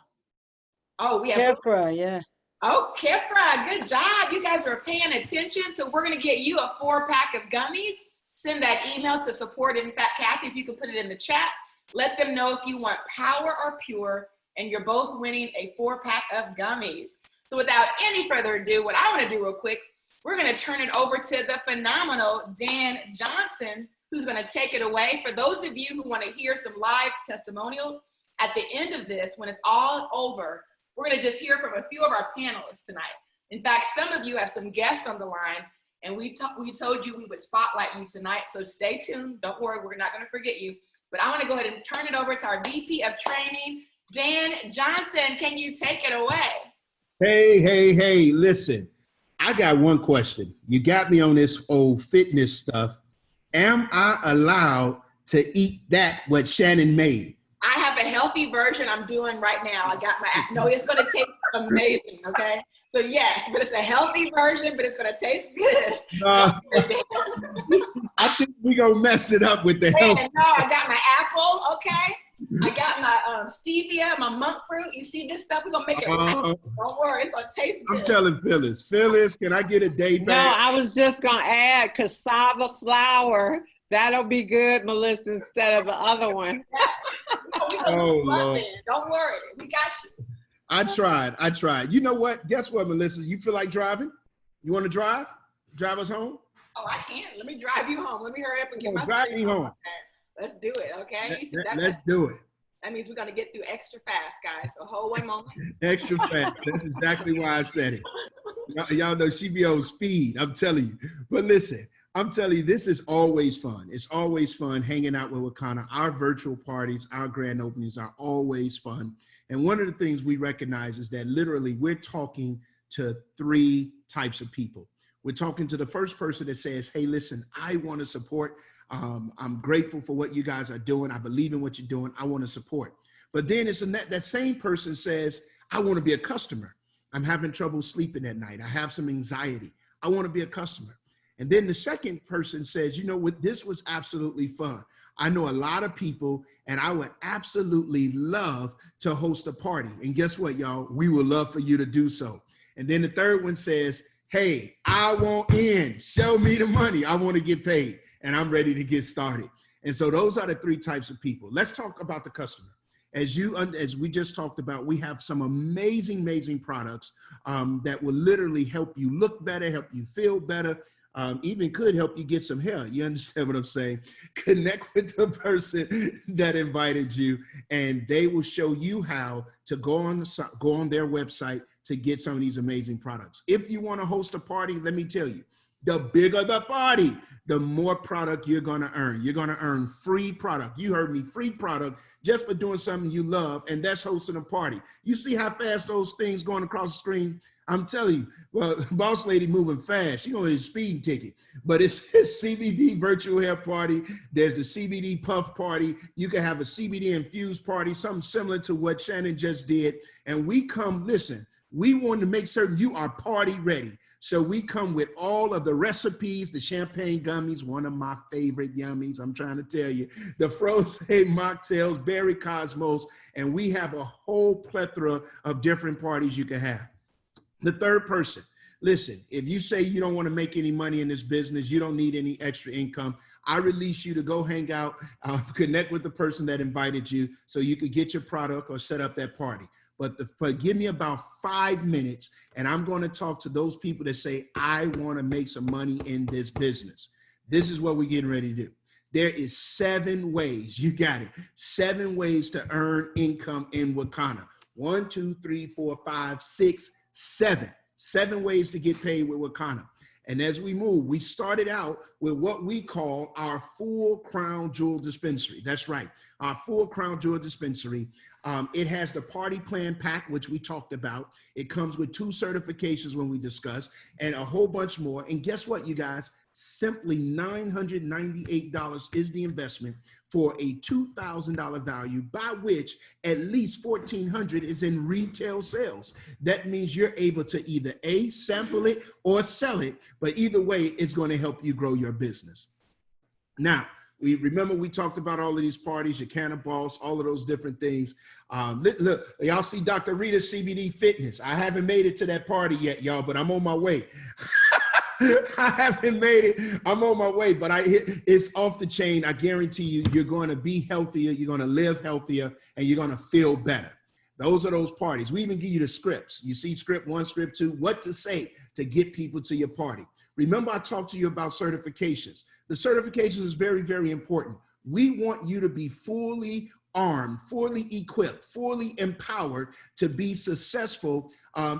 Speaker 6: Oh, we have
Speaker 8: Kefra, yeah.
Speaker 6: Oh, Kefra, good job. You guys are paying attention. So we're going to get you a 4-pack of gummies. Send that email to support in fact Kathy, if you can put it in the chat. Let them know if you want power or pure, and you're both winning a 4-pack of gummies. So without any further ado, what I want to do real quick, we're going to turn it over to the phenomenal Dan Johnson, who's going to take it away. For those of you who want to hear some live testimonials, at the end of this, when it's all over, we're going to just hear from a few of our panelists tonight. In fact, some of you have some guests on the line, and we told you we would spotlight you tonight, so stay tuned. Don't worry, we're not going to forget you. But I want to go ahead and turn it over to our VP of Training, Dan Johnson. Can you take it away?
Speaker 9: Hey, listen. I got one question. You got me on this old fitness stuff. Am I allowed to eat that what Shannon made?
Speaker 6: I have a healthy version I'm doing right now. I got my, no, it's going to taste amazing, okay? So yes, but it's a healthy version, but it's going to taste good.
Speaker 9: I think we're going to mess it up with the health.
Speaker 6: No, I got my apple, okay? I got my stevia, my monk fruit. You see this stuff? We're going to make it right. Don't worry, it's going to taste good.
Speaker 9: I'm telling Phyllis, can I get a day back?
Speaker 1: No, I was just going to add cassava flour. That'll be good, Melissa, instead of the other one.
Speaker 9: Oh, Lord.
Speaker 6: Don't worry, we got you.
Speaker 9: I tried. You know what? Guess what, Melissa? You feel like driving? You want to drive? Drive us home?
Speaker 6: Oh, I can. Let me drive you home. Let me hurry up and get my
Speaker 9: drive me home.
Speaker 6: Let's do it, okay?
Speaker 9: Let's do it.
Speaker 6: That means we're going to get through extra fast, guys. So hold one moment.
Speaker 9: Extra fast. That's exactly why I said it. Y'all know she be on speed. I'm telling you. But listen. I'm telling you, this is always fun. It's always fun hanging out with Wakanna. Our virtual parties, our grand openings are always fun. And one of the things we recognize is that literally we're talking to 3 types of people. We're talking to the first person that says, hey, listen, I want to support. I'm grateful for what you guys are doing. I believe in what you're doing. I want to support. But then it's that same person says, I want to be a customer. I'm having trouble sleeping at night. I have some anxiety. I want to be a customer. And then the second person says, you know what, this was absolutely fun. I know a lot of people and I would absolutely love to host a party. And guess what, y'all? We would love for you to do so. And then the third one says, hey, I want in, show me the money. I want to get paid and I'm ready to get started. And so those are the 3 types of people. Let's talk about the customer. As we just talked about, we have some amazing products that will literally help you look better, help you feel better, even could help you get some hair. You understand what I'm saying? Connect with the person that invited you, and they will show you how to go on their website to get some of these amazing products. If you want to host a party, let me tell you, the bigger the party, the more product you're going to earn. You're going to earn free product. You heard me, free product just for doing something you love, and that's hosting a party. You see how fast those things going across the screen? I'm telling you, well, boss lady moving fast. She only a speeding ticket, but it's a CBD virtual hair party. There's a CBD puff party. You can have a CBD infused party, something similar to what Shannon just did. And we come, listen, we want to make certain you are party ready. So we come with all of the recipes, the champagne gummies, one of my favorite yummies, I'm trying to tell you, the frozen mocktails, berry cosmos, and we have a whole plethora of different parties you can have. The third person, listen, if you say you don't want to make any money in this business, you don't need any extra income, I release you to go hang out, connect with the person that invited you so you could get your product or set up that party. But give me about 5 minutes and I'm going to talk to those people that say, I want to make some money in this business. This is what we're getting ready to do. There is 7 ways, you got it, 7 ways to earn income in Wakanna. 1, 2, 3, 4, 5, 6, 7 ways to get paid with Wakanna. And as we move, we started out with what we call our full crown jewel dispensary. That's right, our full crown jewel dispensary. It has the party plan pack, which we talked about. It comes with 2 certifications when we discuss and a whole bunch more. And guess what, you guys? Simply $998 is the investment for a $2,000 value, by which at least $1,400 is in retail sales. That means you're able to either A, sample it or sell it, but either way, it's going to help you grow your business. Now, We talked about all of these parties, your Cannabis, all of those different things. Look, y'all see Dr. Rita's CBD Fitness. I haven't made it to that party yet, y'all, but I'm on my way. I haven't made it. I'm on my way, but it's off the chain. I guarantee you, you're going to be healthier, you're going to live healthier, and you're going to feel better. Those are those parties. We even give you the scripts. You see script 1, script 2, what to say to get people to your party. Remember, I talked to you about certifications. The certifications is very, very important. We want you to be fully armed, fully equipped, fully empowered to be successful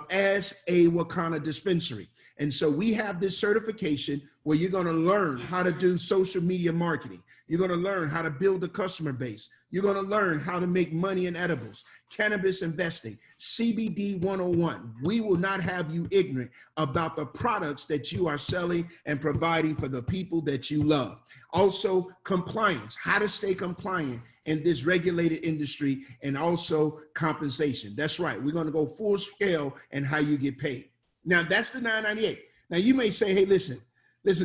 Speaker 9: as a Wakanna dispensary. And so we have this certification where you're going to learn how to do social media marketing. You're going to learn how to build a customer base. You're going to learn how to make money in edibles, cannabis investing, CBD 101. We will not have you ignorant about the products that you are selling and providing for the people that you love. Also, compliance, how to stay compliant in this regulated industry, and also compensation. That's right. We're going to go full scale and how you get paid. Now, that's the $9.98. Now, you may say, hey, listen,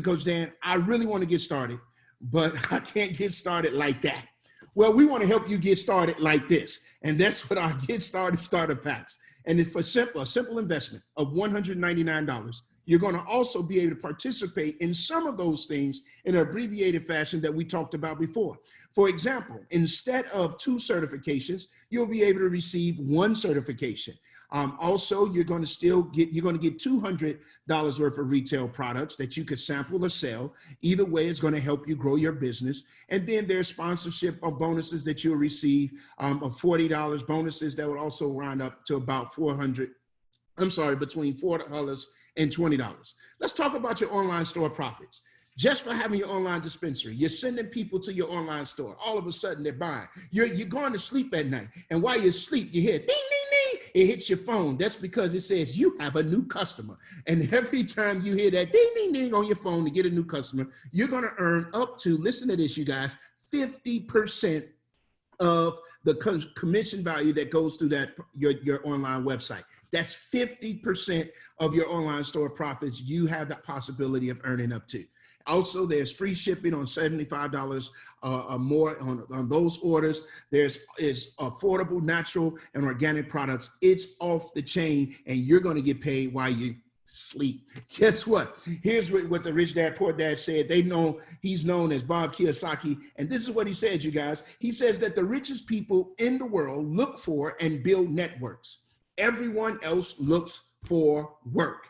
Speaker 9: Coach Dan, I really want to get started, but I can't get started like that. Well, we want to help you get started like this. And that's what our Get Started Starter Packs. And it's for a simple investment of $199. You're going to also be able to participate in some of those things in an abbreviated fashion that we talked about before. For example, instead of 2 certifications, you'll be able to receive 1 certification. Also, you're going to get $200 worth of retail products that you could sample or sell. Either way, it's going to help you grow your business. And then there's sponsorship or bonuses that you'll receive of $40 bonuses that would also round up to about between $4 and $20. Let's talk about your online store profits. Just for having your online dispensary, you're sending people to your online store. All of a sudden, they're buying. You're going to sleep at night. And while you sleep, you hear ding, ding, ding. It hits your phone. That's because it says you have a new customer. And every time you hear that ding, ding, ding on your phone to get a new customer, you're going to earn up to, listen to this, you guys, 50% of the commission value that goes through your online website. That's 50% of your online store profits you have the possibility of earning up to. Also, there's free shipping on $75 or more on those orders. There's affordable, natural, and organic products. It's off the chain, and you're going to get paid while you sleep. Guess what? Here's what the Rich Dad Poor Dad said. He's known as Bob Kiyosaki, and this is what he said, you guys. He says that the richest people in the world look for and build networks. Everyone else looks for work.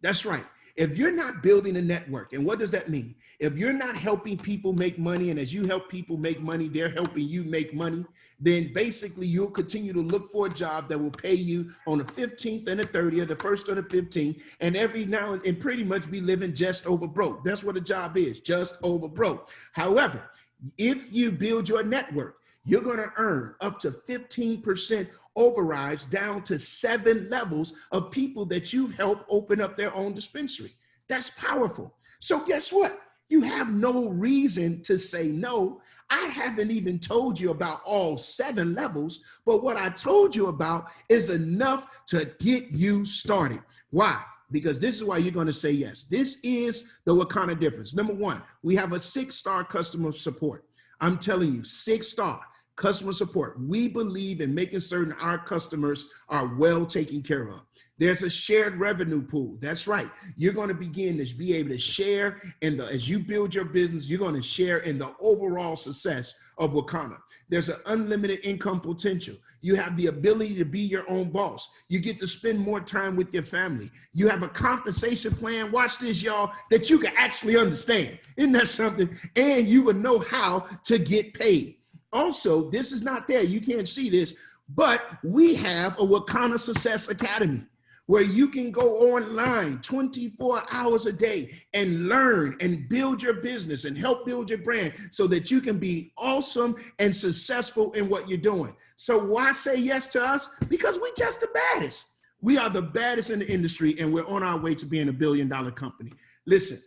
Speaker 9: That's right. If you're not building a network, and what does that mean? If you're not helping people make money, and as you help people make money, they're helping you make money, then basically you'll continue to look for a job that will pay you on the 15th and the 30th, the 1st or the 15th, and every now and pretty much be living just over broke. That's what a job is, just over broke. However, if you build your network, you're going to earn up to 15% overrides down to 7 levels of people that you've helped open up their own dispensary. That's powerful. So guess what? You have no reason to say no. I haven't even told you about all 7 levels, but what I told you about is enough to get you started. Why? Because this is why you're going to say yes. This is the Wakanna difference. Number 1, we have a 6-star customer support. I'm telling you, 6-star. Customer support. We believe in making certain our customers are well taken care of. There's a shared revenue pool. That's right. You're going to begin to be able to share as you build your business, you're going to share in the overall success of Wakanna. There's an unlimited income potential. You have the ability to be your own boss. You get to spend more time with your family. You have a compensation plan. Watch this, y'all, that you can actually understand. Isn't that something? And you will know how to get paid. Also, this is not there. You can't see this, but we have a Wakanna Success Academy where you can go online 24 hours a day and learn and build your business and help build your brand so that you can be awesome and successful in what you're doing. So why say yes to us? Because we're just the baddest. We are the baddest in the industry, and we're on our way to being $1 billion company. Listen,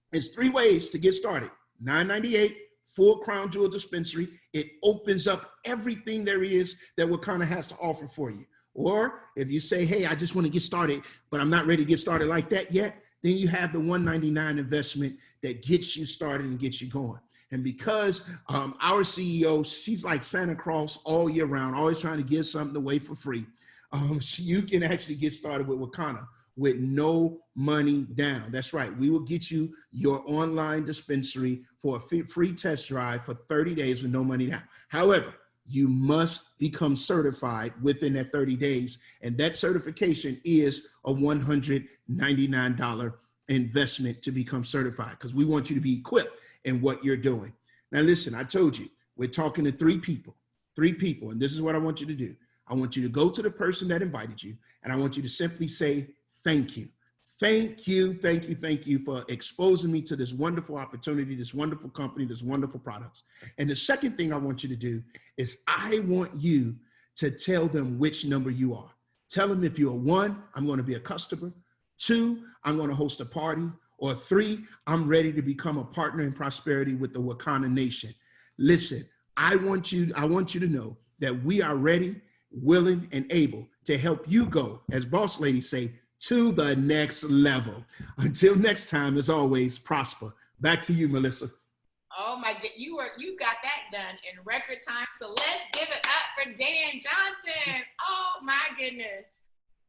Speaker 9: there's 3 ways to get started. $9.98. Full crown jewel dispensary. It opens up everything there is that Wakanna has to offer for you. Or if you say, hey, I just want to get started, but I'm not ready to get started like that yet, then you have the $199 investment that gets you started and gets you going. And because our CEO, she's like Santa Claus all year round, always trying to give something away for free, you can actually get started with Wakanna with no money down. That's right. We will get you your online dispensary for a free test drive for 30 days with no money down. However, you must become certified within that 30 days. And that certification is a $199 investment to become certified, because we want you to be equipped in what you're doing. Now, listen, I told you, we're talking to three people, and this is what I want you to do. I want you to go to the person that invited you, and I want you to simply say, thank you. Thank you, thank you, thank you for exposing me to this wonderful opportunity, this wonderful company, this wonderful products. And the second thing I want you to do is I want you to tell them which number you are. Tell them if you're 1, I'm going to be a customer. 2, I'm going to host a party. Or 3, I'm ready to become a partner in prosperity with the Wakanna Nation. Listen, I want you to know that we are ready, willing, and able to help you go, as boss ladies say, to the next level. Until next time, as always, prosper. Back to you, Melissa.
Speaker 6: Oh my God, you got that done in record time. So let's give it up for Dan Johnson. Oh my goodness.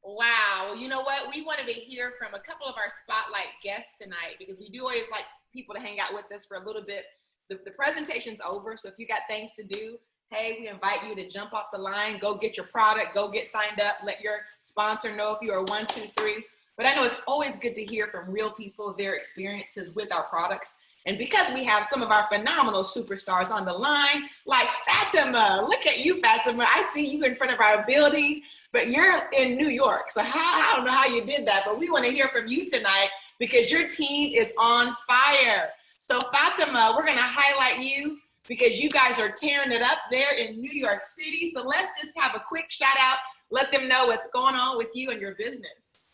Speaker 6: Wow. Well, you know what? We wanted to hear from a couple of our spotlight guests tonight, because we do always like people to hang out with us for a little bit. The presentation's over, so if you got things to do, hey, we invite you to jump off the line, go get your product, go get signed up, let your sponsor know if you are 1, 2, 3. But I know it's always good to hear from real people, their experiences with our products. And because we have some of our phenomenal superstars on the line, like Fatima. Look at you, Fatima. I see you in front of our building, but you're in New York. So I don't know how you did that, but we want to hear from you tonight because your team is on fire. So Fatima, we're going to highlight you because you guys are tearing it up there in New York City. So let's just have a quick shout out. Let them know what's going on with you and your business.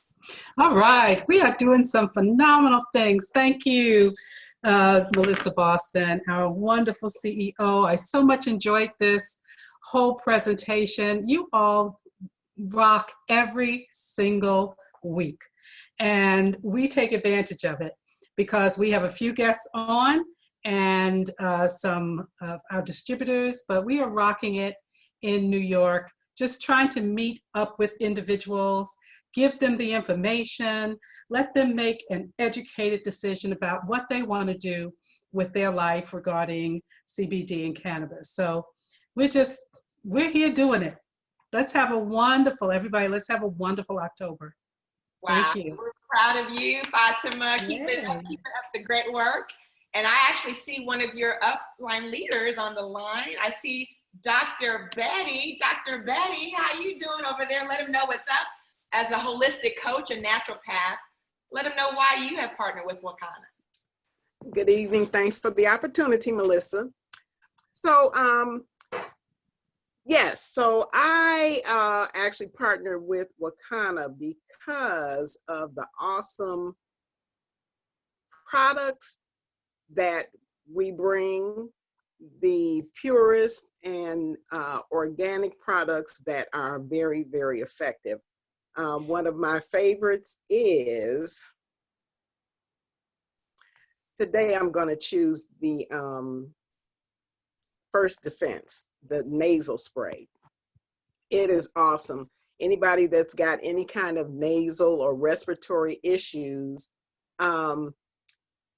Speaker 8: All right. We are doing some phenomenal things. Thank you, Melissa Boston, our wonderful CEO. I so much enjoyed this whole presentation. You all rock every single week, and we take advantage of it because we have a few guests on and some of our distributors, but we are rocking it in New York, just trying to meet up with individuals, give them the information, let them make an educated decision about what they want to do with their life regarding CBD and cannabis. So we're here doing it. Let's have a wonderful, everybody, let's have a wonderful October.
Speaker 6: Wow.
Speaker 8: Thank you.
Speaker 6: We're proud of you, Fatima. Keep it up the great work. And I actually see one of your upline leaders on the line. I see Dr. Betty. Dr. Betty, how you doing over there? Let them know what's up. As a holistic coach and naturopath, let them know why you have partnered with Wakanna.
Speaker 10: Good evening. Thanks for the opportunity, Melissa. So, yes, so I actually partnered with Wakanna because of the awesome products that we bring, the purest and organic products that are very, very effective. One of my favorites is, today I'm going to choose the First Defense, the nasal spray. It is awesome. Anybody that's got any kind of nasal or respiratory issues,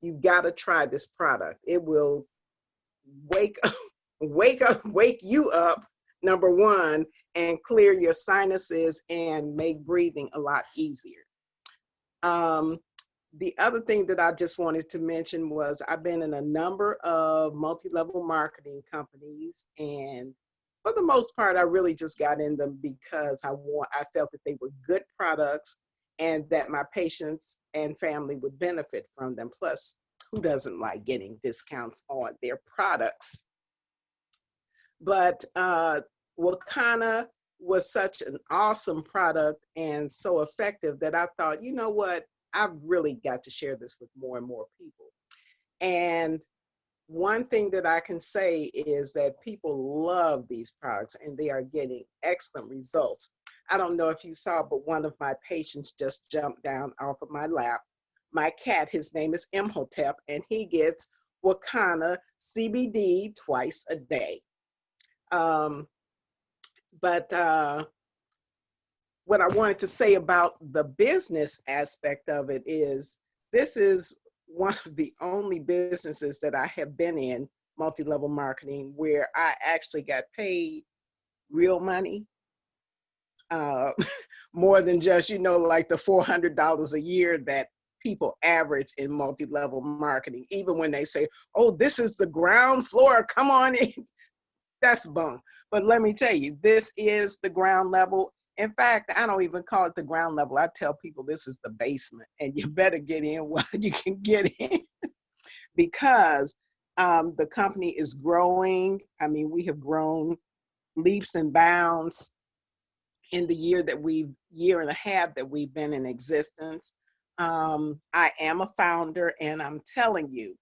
Speaker 10: you've got to try this product. It will wake you up, number one, and clear your sinuses and make breathing a lot easier. The other thing that I just wanted to mention was I've been in a number of multi-level marketing companies, and for the most part, I really just got in them because I felt that they were good products and that my patients and family would benefit from them. Plus, who doesn't like getting discounts on their products? But Wakanna was such an awesome product and so effective that I thought, you know what, I've really got to share this with more and more people. And one thing that I can say is that people love these products and they are getting excellent results. I don't know if you saw, but one of my patients just jumped down off of my lap. My cat, his name is Imhotep, and he gets Wakanna CBD twice a day. But what I wanted to say about the business aspect of it is, this is one of the only businesses that I have been in, multi-level marketing, where I actually got paid real money, more than just, like the $400 a year that people average in multi-level marketing. Even when they say, oh, this is the ground floor, come on in. That's bunk. But let me tell you, this is the ground level. In fact, I don't even call it the ground level. I tell people this is the basement, and you better get in while you can get in, because the company is growing. I mean, we have grown leaps and bounds in the year and a half that we've been in existence. I am a founder, and I'm telling you,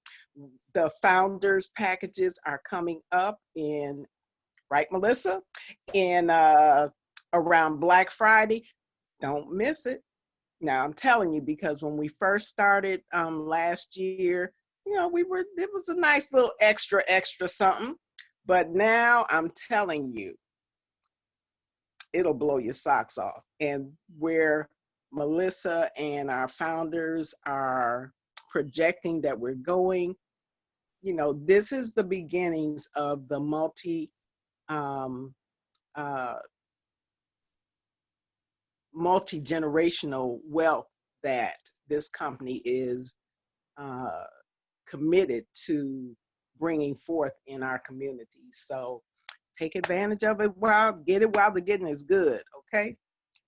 Speaker 10: the founders packages are coming up in, right, Melissa? In around Black Friday. Don't miss it. Now, I'm telling you, because when we first started last year, it was a nice little extra something. But now I'm telling you, it'll blow your socks off. And where Melissa and our founders are projecting that we're going, this is the beginnings of the multi-generational wealth that this company is committed to bringing forth in our communities. So take advantage of it get it while the getting is good, okay?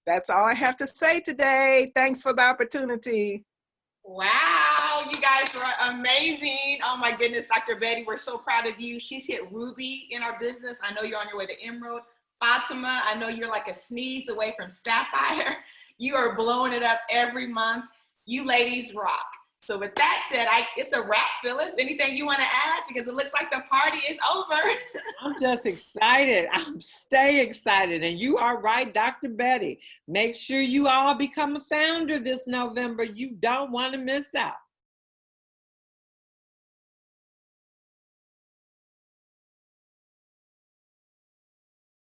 Speaker 10: That's all I have to say today. Thanks for the opportunity.
Speaker 6: Wow, you guys are amazing. Oh my goodness, Dr. Betty, we're so proud of you. She's hit Ruby in our business. I know you're on your way to Emerald. Fatima, I know you're like a sneeze away from Sapphire. You are blowing it up every month. You ladies rock. So with that said, it's a wrap, Phyllis. Anything you want to add? Because it looks like the party is over.
Speaker 1: I'm just excited. Stay excited. And you are right, Dr. Betty. Make sure you all become a founder this November. You don't want to miss out.